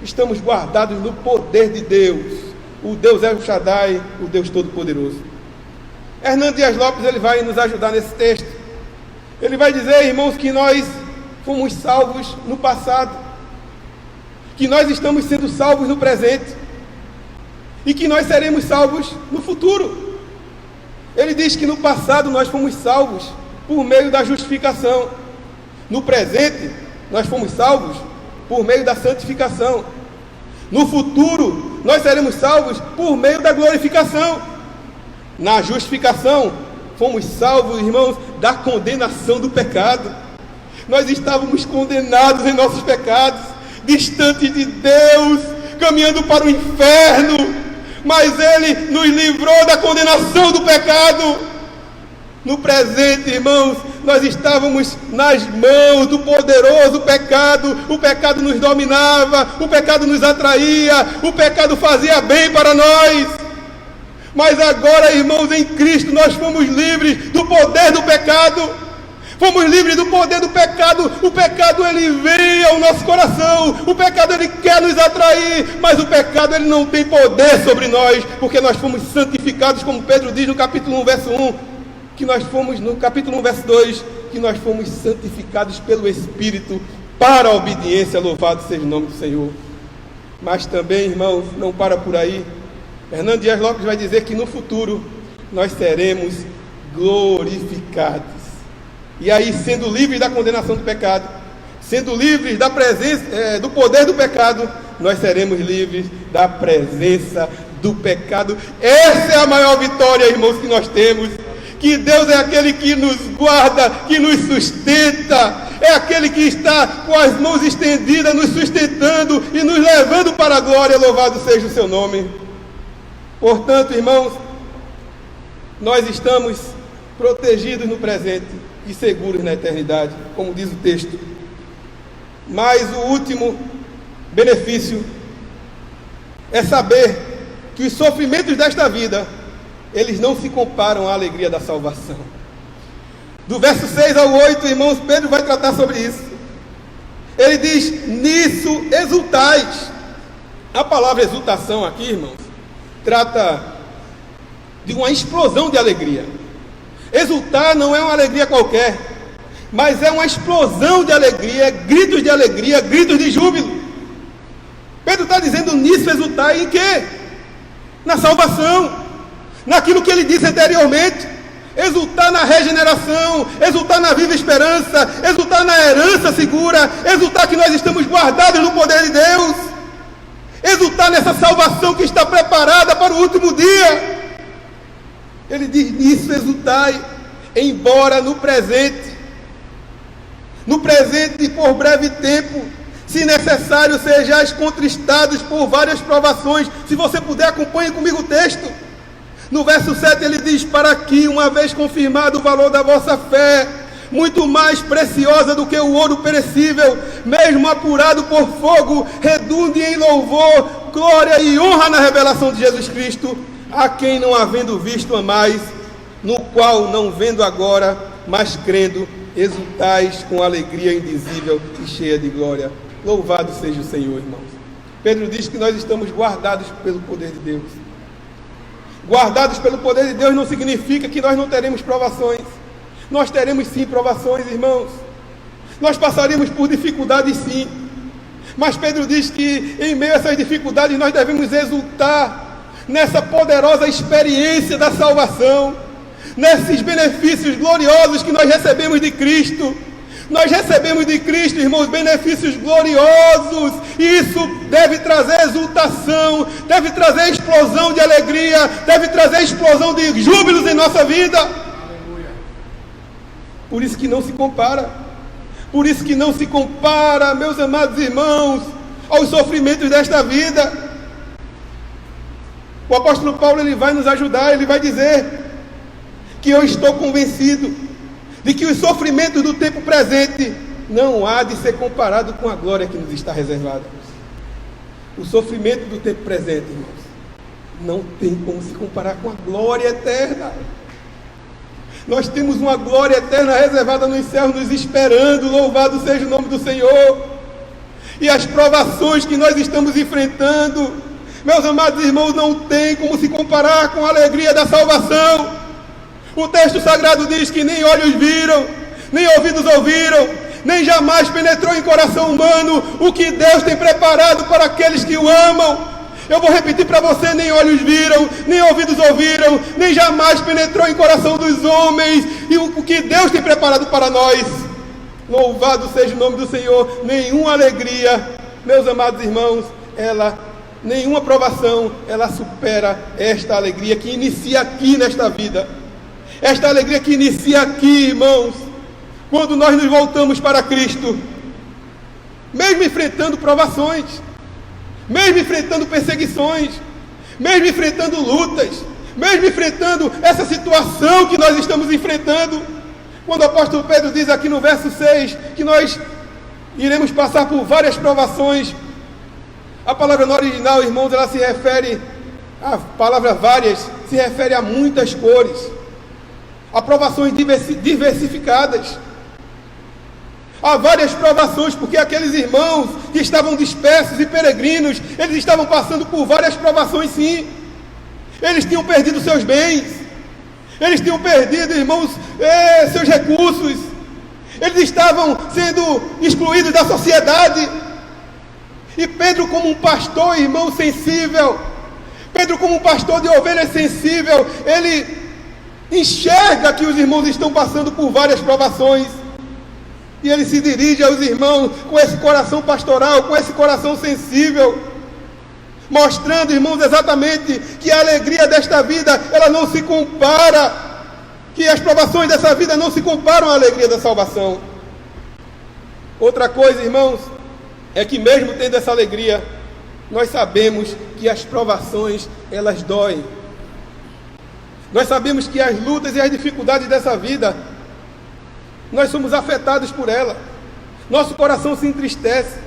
Estamos guardados no poder de Deus. O Deus El Shaddai, o Deus Todo-Poderoso. Hernando Dias Lopes, ele vai nos ajudar nesse texto. Ele vai dizer, irmãos, que nós fomos salvos no passado, que nós estamos sendo salvos no presente e que nós seremos salvos no futuro. Ele diz que no passado nós fomos salvos por meio da justificação. No presente, nós fomos salvos por meio da santificação. No futuro, nós seremos salvos por meio da glorificação. Na justificação, fomos salvos, irmãos, da condenação do pecado. Nós estávamos condenados em nossos pecados, distantes de Deus, caminhando para o inferno, mas Ele nos livrou da condenação do pecado. No presente, irmãos, nós estávamos nas mãos do poderoso pecado. O pecado nos dominava, o pecado nos atraía, o pecado fazia bem para nós. Mas agora, irmãos, em Cristo nós fomos livres do poder do pecado. Fomos livres do poder do pecado. O pecado, ele vem ao nosso coração. O pecado, ele quer nos atrair. Mas o pecado, ele não tem poder sobre nós. Porque nós fomos santificados, como Pedro diz no capítulo 1, verso 1. Que nós fomos, no capítulo 1, verso 2, que nós fomos santificados pelo Espírito para a obediência. Louvado seja o nome do Senhor. Mas também, irmãos, não para por aí. Hernando Dias Lopes vai dizer que no futuro nós seremos glorificados. E aí, sendo livres da condenação do pecado, sendo livres da presença, do poder do pecado, nós seremos livres da presença do pecado. Essa é a maior vitória, irmãos, que nós temos. Que Deus é aquele que nos guarda, que nos sustenta. É aquele que está com as mãos estendidas, nos sustentando e nos levando para a glória. Louvado seja o seu nome. Portanto, irmãos, nós estamos protegidos no presente e seguros na eternidade, como diz o texto. Mas o último benefício é saber que os sofrimentos desta vida, eles não se comparam à alegria da salvação. Do verso 6 ao 8, irmãos, Pedro vai tratar sobre isso. Ele diz: nisso exultais. A palavra exultação aqui, irmãos, trata de uma explosão de alegria. Exultar não é uma alegria qualquer, mas é uma explosão de alegria, gritos de júbilo. Pedro está dizendo: nisso exultar em quê? Na salvação, naquilo que ele disse anteriormente. Exultar na regeneração, exultar na viva esperança, exultar na herança segura, exultar que nós estamos guardados no poder de Deus, exultar nessa salvação que está preparada para o último dia. Ele diz: nisso exultai, embora no presente por breve tempo, se necessário sejais contristados por várias provações. Se você puder, acompanhe comigo o texto. No verso 7 ele diz: para que, uma vez confirmado o valor da vossa fé, muito mais preciosa do que o ouro perecível, mesmo apurado por fogo, redunde em louvor, glória e honra na revelação de Jesus Cristo, a quem, não havendo visto, amais, no qual, não vendo agora, mas crendo, exultais com alegria indizível e cheia de glória. Louvado seja o Senhor, irmãos. Pedro diz que nós estamos guardados pelo poder de Deus. Guardados pelo poder de Deus não significa que nós não teremos provações. Nós teremos sim provações, irmãos. Nós passaremos por dificuldades sim. Mas Pedro diz que em meio a essas dificuldades nós devemos exultar nessa poderosa experiência da salvação, nesses benefícios gloriosos que nós recebemos de Cristo. Nós recebemos de Cristo, irmãos, benefícios gloriosos, e isso deve trazer exultação, deve trazer explosão de alegria, deve trazer explosão de júbilos em nossa vida. Aleluia. Por isso que não se compara, meus amados irmãos, aos sofrimentos desta vida. O apóstolo Paulo, ele vai nos ajudar, ele vai dizer que eu estou convencido de que os sofrimentos do tempo presente não há de ser comparado com a glória que nos está reservada. O sofrimento do tempo presente, irmãos, não tem como se comparar com a glória eterna. Nós temos uma glória eterna reservada nos céus, nos esperando. Louvado seja o nome do Senhor. E as provações que nós estamos enfrentando, meus amados irmãos, não tem como se comparar com a alegria da salvação. O texto sagrado diz que nem olhos viram, nem ouvidos ouviram, nem jamais penetrou em coração humano o que Deus tem preparado para aqueles que o amam. Eu vou repetir para você: nem olhos viram, nem ouvidos ouviram, nem jamais penetrou em coração dos homens e o que Deus tem preparado para nós. Louvado seja o nome do Senhor. Nenhuma alegria, meus amados irmãos, nenhuma provação, ela supera esta alegria que inicia aqui nesta vida. Esta alegria que inicia aqui, irmãos, quando nós nos voltamos para Cristo, mesmo enfrentando provações, mesmo enfrentando perseguições, mesmo enfrentando lutas, mesmo enfrentando essa situação que nós estamos enfrentando. Quando o apóstolo Pedro diz aqui no verso 6 que nós iremos passar por várias provações, a palavra no original, irmãos, ela se refere A palavra várias se refere a muitas cores, a provações diversificadas. Há várias provações, porque aqueles irmãos que estavam dispersos e peregrinos, eles estavam passando por várias provações, sim. Eles tinham perdido seus bens, eles tinham perdido, irmãos, seus recursos, eles estavam sendo excluídos da sociedade. E Pedro, como um pastor, irmão, sensível, Pedro, como um pastor de ovelhas sensível, ele enxerga que os irmãos estão passando por várias provações. E ele se dirige aos irmãos com esse coração pastoral, com esse coração sensível, mostrando, irmãos, exatamente que a alegria desta vida, ela não se compara, que as provações dessa vida não se comparam à alegria da salvação. Outra coisa, irmãos, é que mesmo tendo essa alegria, nós sabemos que as provações, elas doem. Nós sabemos que as lutas e as dificuldades dessa vida, nós somos afetados por ela. Nosso coração se entristece.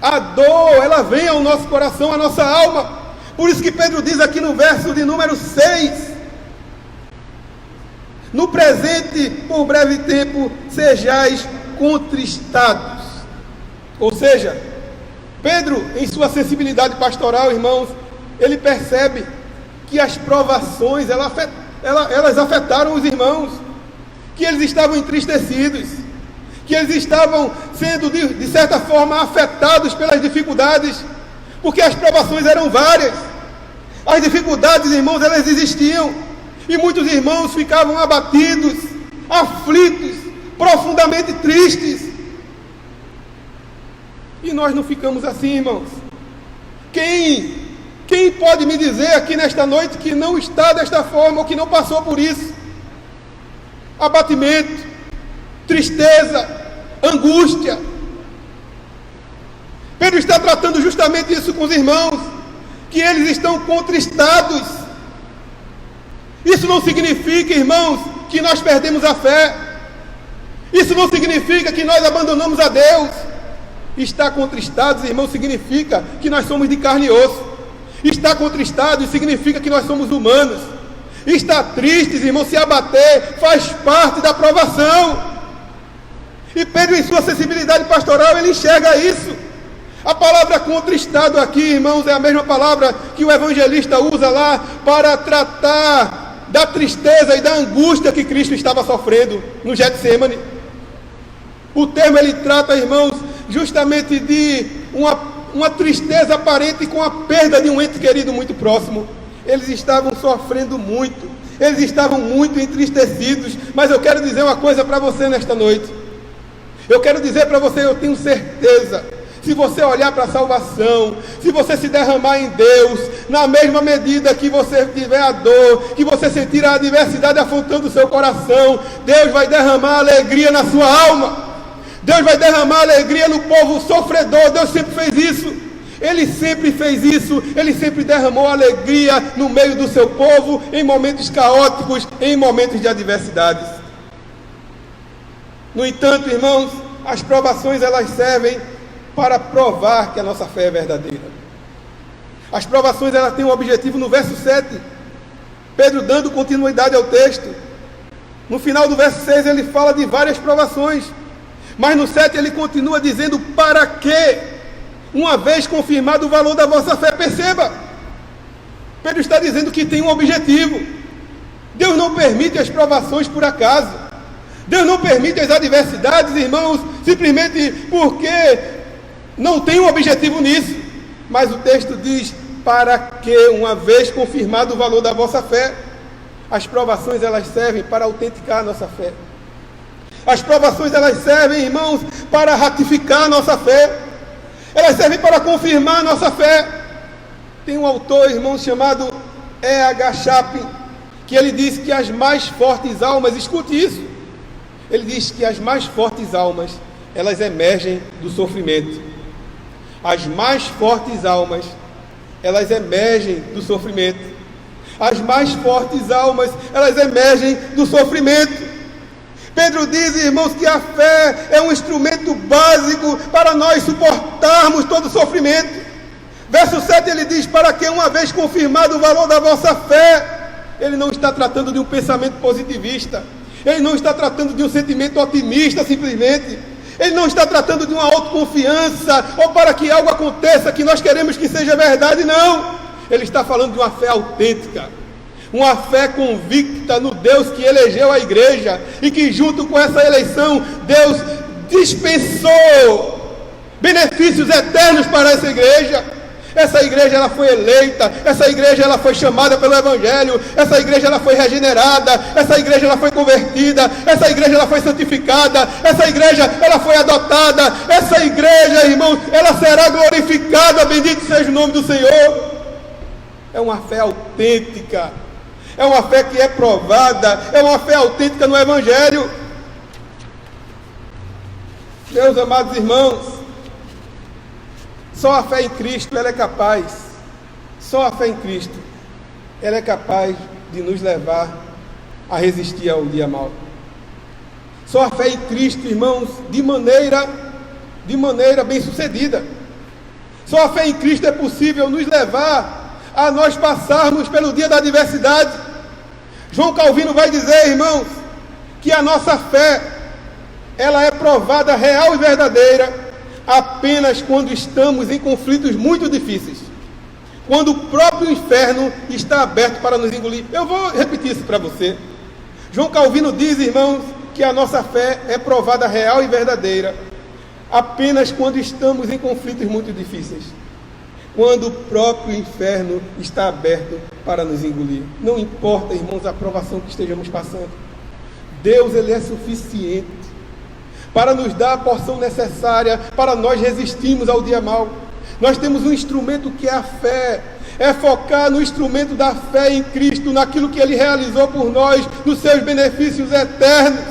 A dor, ela vem ao nosso coração, à nossa alma. Por isso que Pedro diz aqui no verso de número 6: no presente, por breve tempo, sejais contristados. Ou seja, Pedro, em sua sensibilidade pastoral, irmãos, ele percebe que as provações, elas afetaram os irmãos, que eles estavam entristecidos, que eles estavam sendo, de certa forma, afetados pelas dificuldades, porque as provações eram várias. As dificuldades, irmãos, elas existiam, e muitos irmãos ficavam abatidos, aflitos, profundamente tristes. E nós não ficamos assim, irmãos. Quem pode me dizer aqui nesta noite que não está desta forma, ou que não passou por isso? Abatimento, tristeza, angústia. Pedro está tratando justamente isso com os irmãos, que eles estão contristados. Isso não significa, irmãos, que nós perdemos a fé. Isso não significa que nós abandonamos a Deus. Estar contristados, irmãos, significa que nós somos de carne e osso. Estar contristados significa que nós somos humanos. Estar tristes, irmãos, se abater, faz parte da provação. E Pedro, em sua sensibilidade pastoral, ele enxerga isso. A palavra contristado aqui, irmãos, é a mesma palavra que o evangelista usa lá para tratar da tristeza e da angústia que Cristo estava sofrendo no Getsemane. O termo, ele trata, irmãos, justamente de uma tristeza aparente com a perda de um ente querido muito próximo. Eles estavam sofrendo muito, eles estavam muito entristecidos. Mas eu quero dizer uma coisa para você nesta noite. Eu quero dizer para você, eu tenho certeza, se você olhar para a salvação, se você se derramar em Deus, na mesma medida que você tiver a dor, que você sentir a adversidade afrontando o seu coração, Deus vai derramar alegria na sua alma. Deus vai derramar alegria no povo sofredor. Deus sempre fez isso. Ele sempre fez isso. Ele sempre derramou alegria no meio do seu povo, em momentos caóticos, em momentos de adversidades. No entanto, irmãos, as provações, elas servem para provar que a nossa fé é verdadeira. As provações, elas têm um objetivo. No verso 7, Pedro, dando continuidade ao texto, no final do verso 6, ele fala de várias provações. Mas no 7 ele continua dizendo: para que, uma vez confirmado o valor da vossa fé. Perceba, Pedro está dizendo que tem um objetivo. Deus não permite as provações por acaso. Deus não permite as adversidades, irmãos, simplesmente porque não tem um objetivo nisso. Mas o texto diz: para que, uma vez confirmado o valor da vossa fé. As provações, elas servem para autenticar a nossa fé. As provações, elas servem, irmãos, para ratificar a nossa fé. Elas servem para confirmar a nossa fé. Tem um autor, irmão, chamado E.H. Chapin, que ele diz que as mais fortes almas, escute isso, ele diz que as mais fortes almas, elas emergem do sofrimento. As mais fortes almas, elas emergem do sofrimento. As mais fortes almas, elas emergem do sofrimento. Pedro diz, irmãos, que a fé é um instrumento básico para nós suportarmos todo o sofrimento. Verso 7 ele diz: para que, uma vez confirmado o valor da vossa fé. Ele não está tratando de um pensamento positivista. Ele não está tratando de um sentimento otimista simplesmente. Ele não está tratando de uma autoconfiança, ou para que algo aconteça que nós queremos que seja verdade, não. Ele está falando de uma fé autêntica, uma fé convicta no Deus que elegeu a igreja, e que junto com essa eleição, Deus dispensou benefícios eternos para essa igreja. Essa igreja ela foi eleita, essa igreja ela foi chamada pelo Evangelho, essa igreja ela foi regenerada, essa igreja ela foi convertida, essa igreja ela foi santificada, essa igreja ela foi adotada, essa igreja, irmãos, ela será glorificada, bendito seja o nome do Senhor. É uma fé autêntica, é uma fé que é provada, é uma fé autêntica no Evangelho. Meus amados irmãos, só a fé em Cristo, ela é capaz, só a fé em Cristo, ela é capaz de nos levar a resistir ao dia mau. Só a fé em Cristo, irmãos, de maneira bem sucedida. Só a fé em Cristo é possível nos levar a nós passarmos pelo dia da adversidade. João Calvino vai dizer, irmãos, que a nossa fé, ela é provada real e verdadeira apenas quando estamos em conflitos muito difíceis, quando o próprio inferno está aberto para nos engolir. Eu vou repetir isso para você. João Calvino diz, irmãos, que a nossa fé é provada real e verdadeira apenas quando estamos em conflitos muito difíceis, quando o próprio inferno está aberto para nos engolir. Não importa, irmãos, a provação que estejamos passando, Deus, Ele é suficiente para nos dar a porção necessária para nós resistirmos ao dia mau. Nós temos um instrumento que é a fé, é focar no instrumento da fé em Cristo, naquilo que Ele realizou por nós, nos seus benefícios eternos.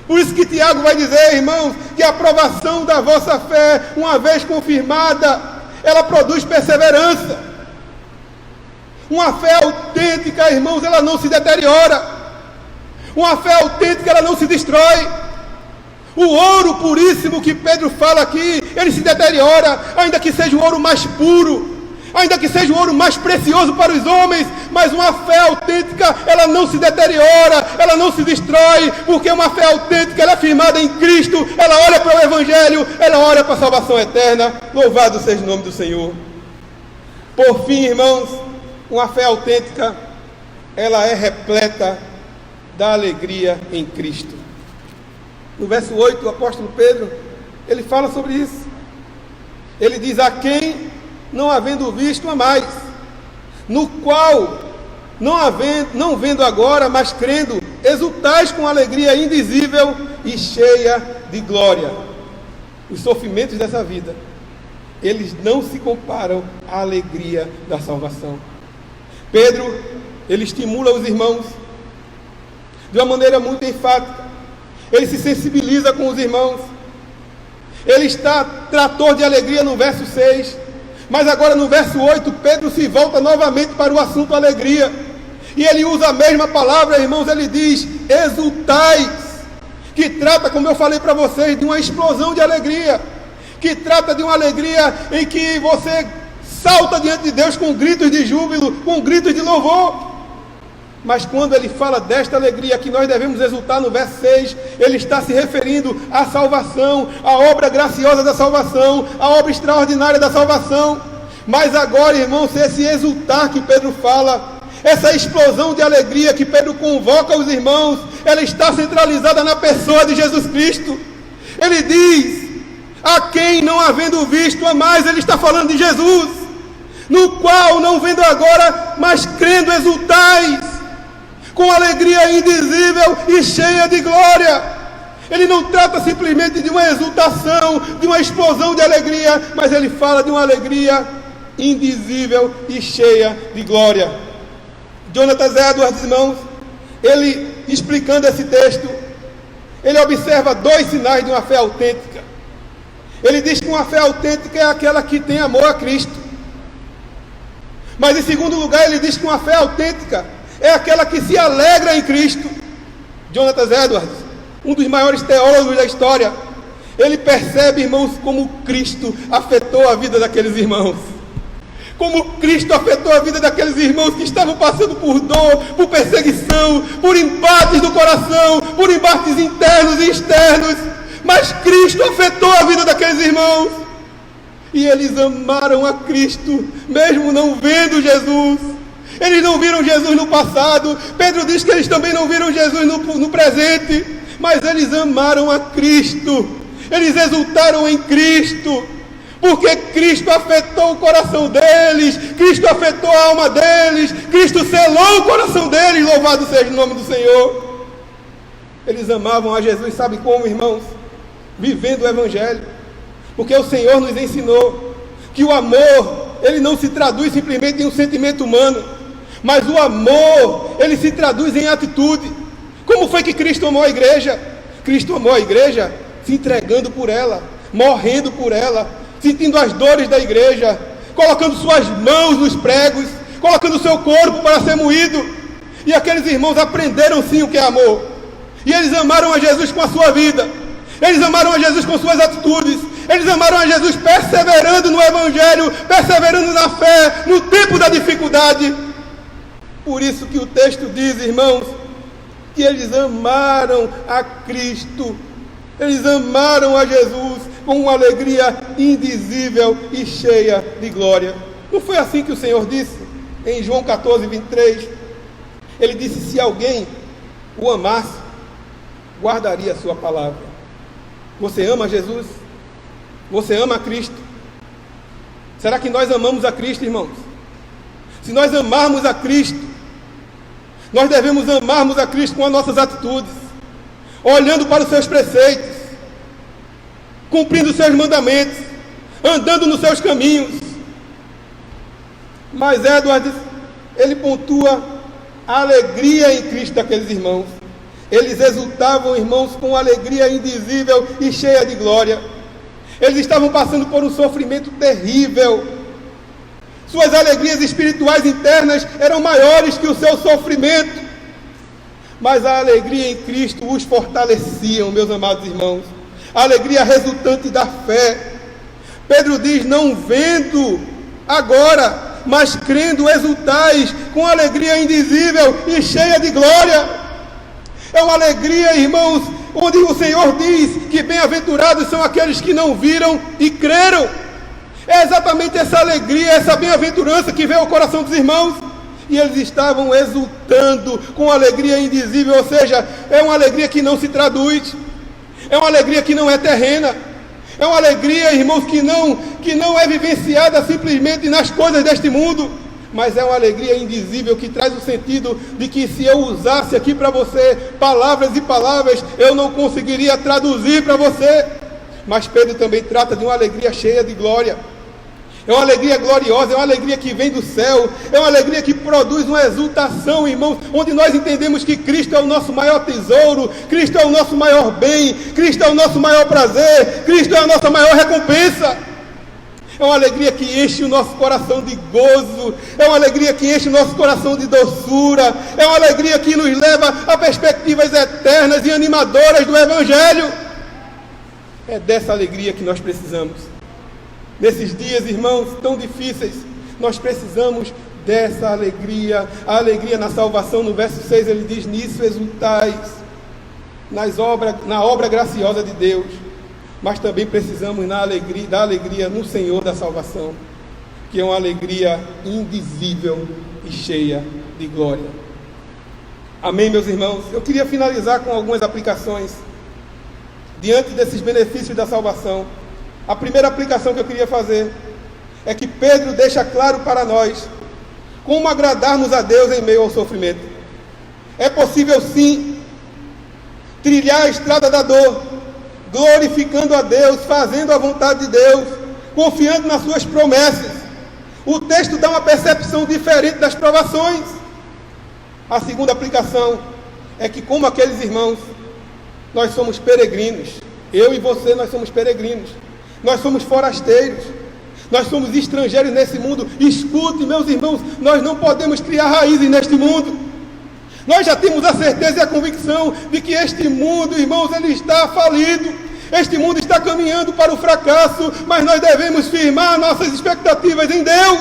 Por isso que Tiago vai dizer, irmãos, que a aprovação da vossa fé, uma vez confirmada, ela produz perseverança. Uma fé autêntica, irmãos, ela não se deteriora. Uma fé autêntica, ela não se destrói. O ouro puríssimo que Pedro fala aqui, ele se deteriora, ainda que seja o ouro mais puro, ainda que seja o ouro mais precioso para os homens, mas uma fé autêntica, ela não se deteriora, ela não se destrói, porque uma fé autêntica, ela é firmada em Cristo, ela olha para o Evangelho, ela olha para a salvação eterna. Louvado seja o nome do Senhor. Por fim, irmãos, uma fé autêntica, ela é repleta da alegria em Cristo. No verso 8, o apóstolo Pedro, ele fala sobre isso. Ele diz: a quem, não havendo visto, amais, no qual, não vendo agora, mas crendo, exultais com alegria indizível e cheia de glória. Os sofrimentos dessa vida, eles não se comparam à alegria da salvação. Pedro, ele estimula os irmãos de uma maneira muito enfática. Ele se sensibiliza com os irmãos. Ele está trator de alegria no verso 6. Mas agora no verso 8, Pedro se volta novamente para o assunto alegria. E ele usa a mesma palavra, irmãos. Ele diz: exultais. Que trata, como eu falei para vocês, de uma explosão de alegria. Que trata de uma alegria em que você salta diante de Deus com gritos de júbilo, com gritos de louvor. Mas quando ele fala desta alegria que nós devemos exultar no verso 6, ele está se referindo à salvação, à obra graciosa da salvação, à obra extraordinária da salvação. Mas agora, irmãos, esse exultar que Pedro fala, essa explosão de alegria que Pedro convoca os irmãos, ela está centralizada na pessoa de Jesus Cristo. Ele diz: a quem, não havendo visto, amais. Ele está falando de Jesus, no qual, não vendo agora, mas crendo, exultais com alegria indizível e cheia de glória. Ele não trata simplesmente de uma exultação, de uma explosão de alegria, mas ele fala de uma alegria indizível e cheia de glória. Jonathan Edwards, irmãos, ele explicando esse texto, ele observa dois sinais de uma fé autêntica. Ele diz que uma fé autêntica é aquela que tem amor a Cristo. Mas em segundo lugar, ele diz que uma fé autêntica é aquela que se alegra em Cristo. Jonathan Edwards, um dos maiores teólogos da história, ele percebe, irmãos, como Cristo afetou a vida daqueles irmãos. Como Cristo afetou a vida daqueles irmãos que estavam passando por dor, por perseguição, por embates do coração, por embates internos e externos. Mas Cristo afetou a vida daqueles irmãos. E eles amaram a Cristo, mesmo não vendo Jesus. Eles não viram Jesus no passado. Pedro diz que eles também não viram Jesus no presente. Mas eles amaram a Cristo. Eles exultaram em Cristo. Porque Cristo afetou o coração deles. Cristo afetou a alma deles. Cristo selou o coração deles. Louvado seja o nome do Senhor. Eles amavam a Jesus, sabe como, irmãos? Vivendo o Evangelho. Porque o Senhor nos ensinou que o amor, ele não se traduz simplesmente em um sentimento humano, mas o amor, ele se traduz em atitude. Como foi que Cristo amou a igreja? Cristo amou a igreja se entregando por ela, morrendo por ela, sentindo as dores da igreja, colocando suas mãos nos pregos, colocando seu corpo para ser moído. E aqueles irmãos aprenderam sim o que é amor. E eles amaram a Jesus com a sua vida. Eles amaram a Jesus com suas atitudes. Eles amaram a Jesus perseverando no Evangelho, perseverando na fé, no tempo da dificuldade. Por isso que o texto diz, irmãos, que eles amaram a Cristo. Eles amaram a Jesus com uma alegria indizível e cheia de glória. Não foi assim que o Senhor disse em João 14, 23? Ele disse: se alguém o amasse, guardaria a sua palavra. Você ama Jesus? Você ama a Cristo? Será que nós amamos a Cristo, irmãos? Se nós amarmos a Cristo, nós devemos amarmos a Cristo com as nossas atitudes, olhando para os seus preceitos, cumprindo os seus mandamentos, andando nos seus caminhos. Mas Edward, ele pontua a alegria em Cristo daqueles irmãos. Eles exultavam, irmãos, com alegria indizível e cheia de glória. Eles estavam passando por um sofrimento terrível. Suas alegrias espirituais internas eram maiores que o seu sofrimento. Mas a alegria em Cristo os fortalecia, meus amados irmãos. A alegria resultante da fé. Pedro diz: não vendo agora, mas crendo exultais com alegria indizível e cheia de glória. É uma alegria, irmãos, onde o Senhor diz que bem-aventurados são aqueles que não viram e creram. É exatamente essa alegria, essa bem-aventurança que veio ao coração dos irmãos. E eles estavam exultando com alegria indizível, ou seja, é uma alegria que não se traduz, é uma alegria que não é terrena, é uma alegria, irmãos, que não é vivenciada simplesmente nas coisas deste mundo, mas é uma alegria indizível que traz o sentido de que se eu usasse aqui para você palavras e palavras, eu não conseguiria traduzir para você. Mas Pedro também trata de uma alegria cheia de glória. É uma alegria gloriosa, é uma alegria que vem do céu, é uma alegria que produz uma exultação, irmãos, onde nós entendemos que Cristo é o nosso maior tesouro, Cristo é o nosso maior bem, Cristo é o nosso maior prazer, Cristo é a nossa maior recompensa. É uma alegria que enche o nosso coração de gozo, é uma alegria que enche o nosso coração de doçura, é uma alegria que nos leva a perspectivas eternas e animadoras do Evangelho. É dessa alegria que nós precisamos. Nesses dias, irmãos, tão difíceis, nós precisamos dessa alegria, a alegria na salvação. No verso 6 ele diz: nisso exultais, na obra graciosa de Deus. Mas também precisamos da alegria no Senhor da salvação, que é uma alegria indizível e cheia de glória. Amém, meus irmãos? Eu queria finalizar com algumas aplicações diante desses benefícios da salvação. A primeira aplicação que eu queria fazer é que Pedro deixa claro para nós como agradarmos a Deus em meio ao sofrimento. É possível sim trilhar a estrada da dor, glorificando a Deus, fazendo a vontade de Deus, confiando nas suas promessas. O texto dá uma percepção diferente das provações. A segunda aplicação é que, como aqueles irmãos, nós somos peregrinos. Eu e você, nós somos peregrinos. Nós somos forasteiros. Nós somos estrangeiros nesse mundo. Escute, meus irmãos, nós não podemos criar raízes neste mundo. Nós já temos a certeza e a convicção de que este mundo, irmãos, ele está falido. Este mundo está caminhando para o fracasso, mas nós devemos firmar nossas expectativas em Deus.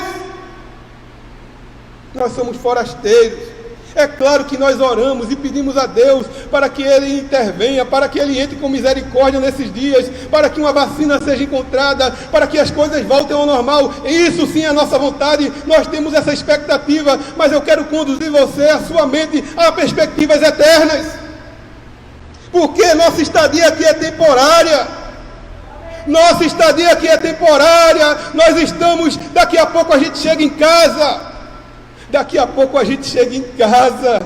Nós somos forasteiros. É claro que nós oramos e pedimos a Deus para que Ele intervenha, para que Ele entre com misericórdia nesses dias, para que uma vacina seja encontrada, para que as coisas voltem ao normal. E isso sim é a nossa vontade, nós temos essa expectativa, mas eu quero conduzir você, a sua mente, a perspectivas eternas. Porque nossa estadia aqui é temporária. Nossa estadia aqui é temporária. Nós estamos, daqui a pouco a gente chega em casa. Daqui a pouco a gente chega em casa,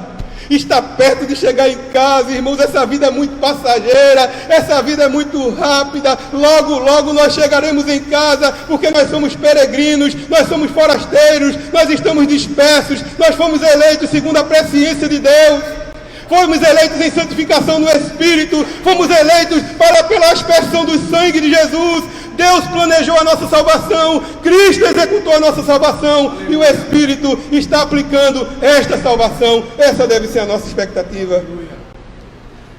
está perto de chegar em casa, irmãos. Essa vida é muito passageira, essa vida é muito rápida. Logo, logo nós chegaremos em casa, porque nós somos peregrinos, nós somos forasteiros, nós estamos dispersos, nós fomos eleitos segundo a presciência de Deus. Fomos eleitos em santificação no Espírito, fomos eleitos pela aspersão do sangue de Jesus. Deus planejou a nossa salvação, Cristo executou a nossa salvação e o Espírito está aplicando esta salvação. Essa deve ser a nossa expectativa.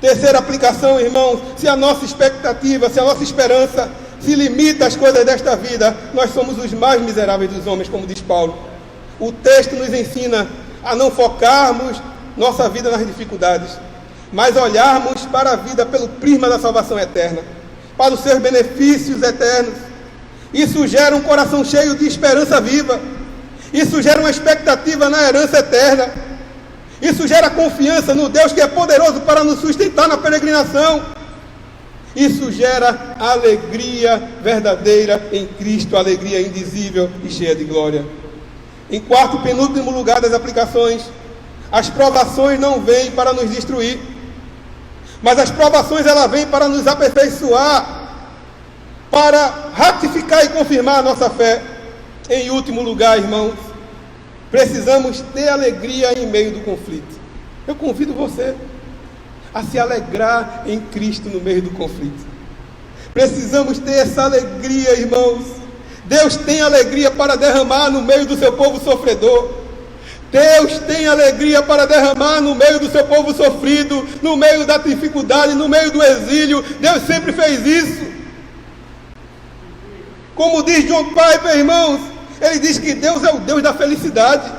Terceira aplicação, irmãos: se a nossa expectativa, se a nossa esperança se limita às coisas desta vida, nós somos os mais miseráveis dos homens, como diz Paulo. O texto nos ensina a não focarmos nossa vida nas dificuldades, mas olharmos para a vida pelo prisma da salvação eterna, para os seus benefícios eternos. Isso gera um coração cheio de esperança viva. Isso gera uma expectativa na herança eterna. Isso gera confiança no Deus que é poderoso para nos sustentar na peregrinação. Isso gera alegria verdadeira em Cristo, alegria indizível e cheia de glória. Em quarto e penúltimo lugar das aplicações, as provações não vêm para nos destruir, mas as provações elas vêm para nos aperfeiçoar, para ratificar e confirmar a nossa fé. Em último lugar, irmãos, precisamos ter alegria em meio do conflito. Eu convido você a se alegrar em Cristo no meio do conflito. Precisamos ter essa alegria, irmãos. Deus tem alegria para derramar no meio do seu povo sofredor. Deus tem alegria para derramar no meio do seu povo sofrido, no meio da dificuldade, no meio do exílio. Deus sempre fez isso. Como diz John Piper, irmãos, ele diz que Deus é o Deus da felicidade.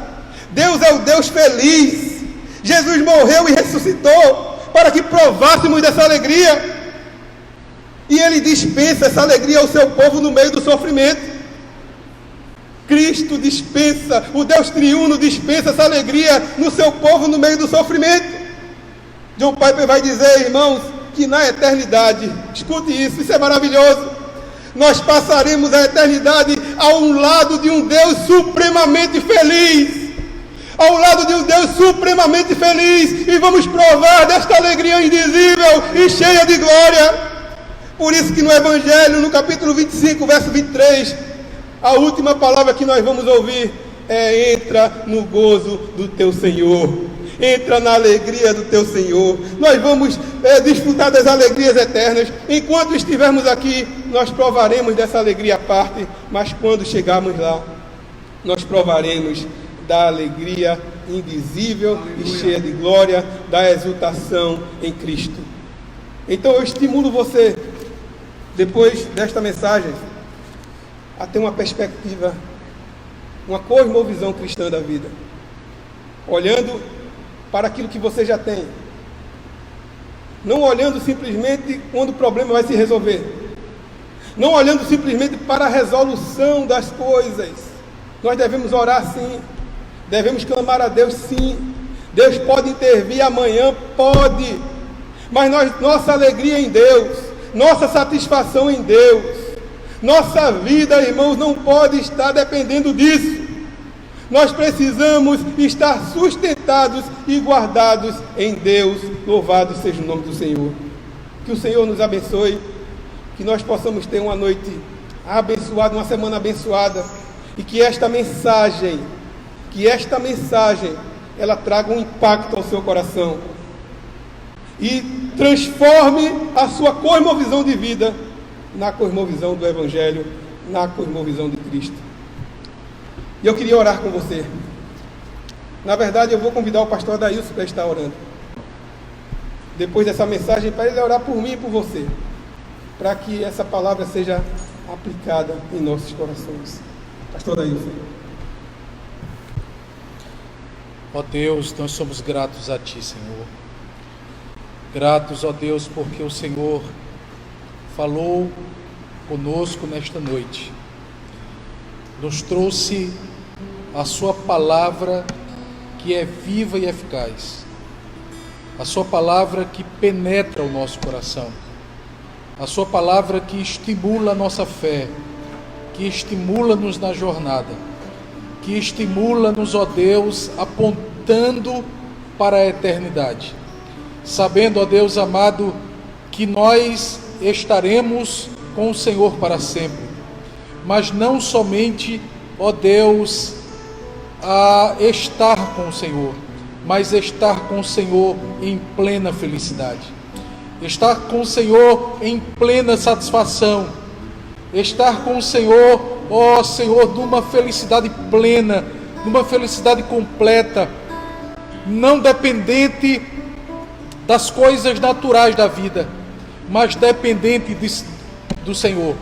Deus é o Deus feliz. Jesus morreu e ressuscitou para que provássemos dessa alegria. E Ele dispensa essa alegria ao seu povo no meio do sofrimento. Cristo dispensa, o Deus triuno dispensa essa alegria no seu povo no meio do sofrimento. John Piper vai dizer, irmãos, que na eternidade, escute isso é maravilhoso, nós passaremos a eternidade ao lado de um Deus supremamente feliz. Ao lado de um Deus supremamente feliz, e vamos provar desta alegria indizível e cheia de glória. Por isso que no Evangelho, no capítulo 25, verso 23, a última palavra que nós vamos ouvir é: entra no gozo do teu Senhor, entra na alegria do teu Senhor. Nós vamos desfrutar das alegrias eternas. Enquanto estivermos aqui, nós provaremos dessa alegria à parte, mas quando chegarmos lá, nós provaremos da alegria indizível e cheia de glória, da exultação em Cristo. Então eu estimulo você, depois desta mensagem, a ter uma perspectiva, uma cosmovisão cristã da vida, olhando para aquilo que você já tem, não olhando simplesmente quando o problema vai se resolver, não olhando simplesmente para a resolução das coisas. Nós devemos orar sim, devemos clamar a Deus sim. Deus pode intervir amanhã, pode, mas nossa alegria em Deus, nossa satisfação em Deus, nossa vida, irmãos, não pode estar dependendo disso. Nós precisamos estar sustentados e guardados em Deus. Louvado seja o nome do Senhor. Que o Senhor nos abençoe, que nós possamos ter uma noite abençoada, uma semana abençoada, e que esta mensagem, ela traga um impacto ao seu coração e transforme a sua cosmovisão de vida na cosmovisão do Evangelho, na cosmovisão de Cristo. E eu queria orar com você. Na verdade, eu vou convidar o pastor Adailson para estar orando depois dessa mensagem, para ele orar por mim e por você. para que essa palavra seja aplicada em nossos corações. Pastor Daílson. Ó Deus, nós somos gratos a Ti, Senhor. Gratos, ó Deus, porque o Senhor falou conosco nesta noite. Nos trouxe a Sua palavra que é viva e eficaz. A Sua palavra que penetra o nosso coração. A Sua palavra que estimula a nossa fé, que estimula-nos na jornada, que estimula-nos, ó Deus, apontando para a eternidade. Sabendo, ó Deus amado, que nós estaremos com o Senhor para sempre. Mas não somente, ó Deus, a estar com o Senhor, mas estar com o Senhor em plena felicidade. Estar com o Senhor em plena satisfação. Estar com o Senhor, ó Senhor, numa felicidade plena, numa felicidade completa, não dependente das coisas naturais da vida, mas dependente do Senhor,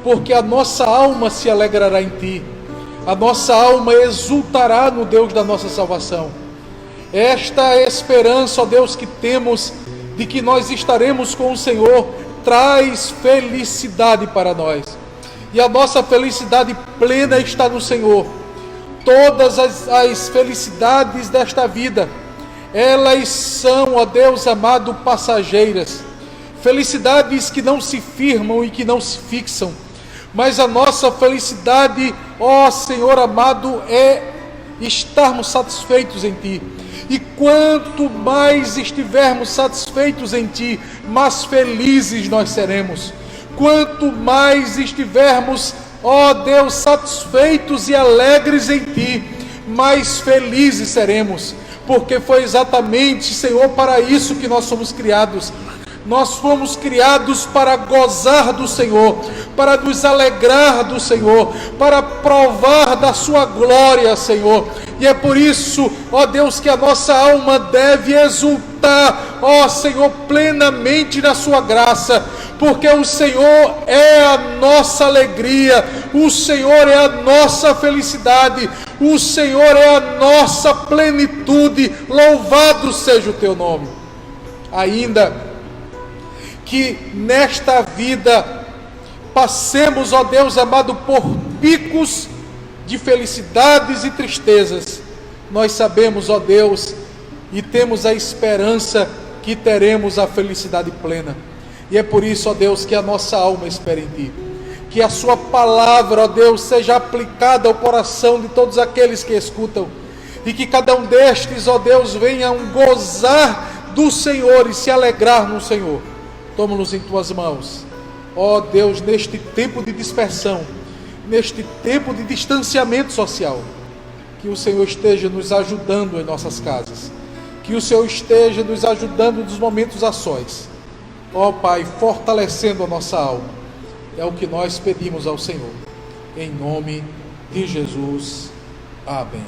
porque a nossa alma se alegrará em Ti, a nossa alma exultará no Deus da nossa salvação. Esta esperança, ó Deus, que temos de que nós estaremos com o Senhor, traz felicidade para nós, e a nossa felicidade plena está no Senhor. Todas as felicidades desta vida, elas são, ó Deus amado, passageiras, felicidades que não se firmam e que não se fixam, mas a nossa felicidade, ó Senhor amado, é estarmos satisfeitos em Ti. E quanto mais estivermos satisfeitos em Ti, mais felizes nós seremos. Quanto mais estivermos, ó Deus, satisfeitos e alegres em Ti, mais felizes seremos. Porque foi exatamente, Senhor, para isso que nós somos criados. Nós fomos criados para gozar do Senhor, para nos alegrar do Senhor, para provar da Sua glória, Senhor. E é por isso, ó Deus, que a nossa alma deve exultar, ó Senhor, plenamente na Sua graça, porque o Senhor é a nossa alegria, o Senhor é a nossa felicidade, o Senhor é a nossa plenitude. Louvado seja o Teu nome. Ainda que nesta vida passemos, ó Deus amado, por picos de felicidades e tristezas, nós sabemos, ó Deus, e temos a esperança que teremos a felicidade plena. E é por isso, ó Deus, que a nossa alma espera em Ti, que a Sua palavra, ó Deus, seja aplicada ao coração de todos aqueles que escutam, e que cada um destes, ó Deus, venha gozar do Senhor e se alegrar no Senhor. Toma-nos em Tuas mãos, ó Deus, neste tempo de dispersão, neste tempo de distanciamento social, que o Senhor esteja nos ajudando em nossas casas, que o Senhor esteja nos ajudando nos momentos a sós, ó Pai, fortalecendo a nossa alma. É o que nós pedimos ao Senhor, em nome de Jesus, amém.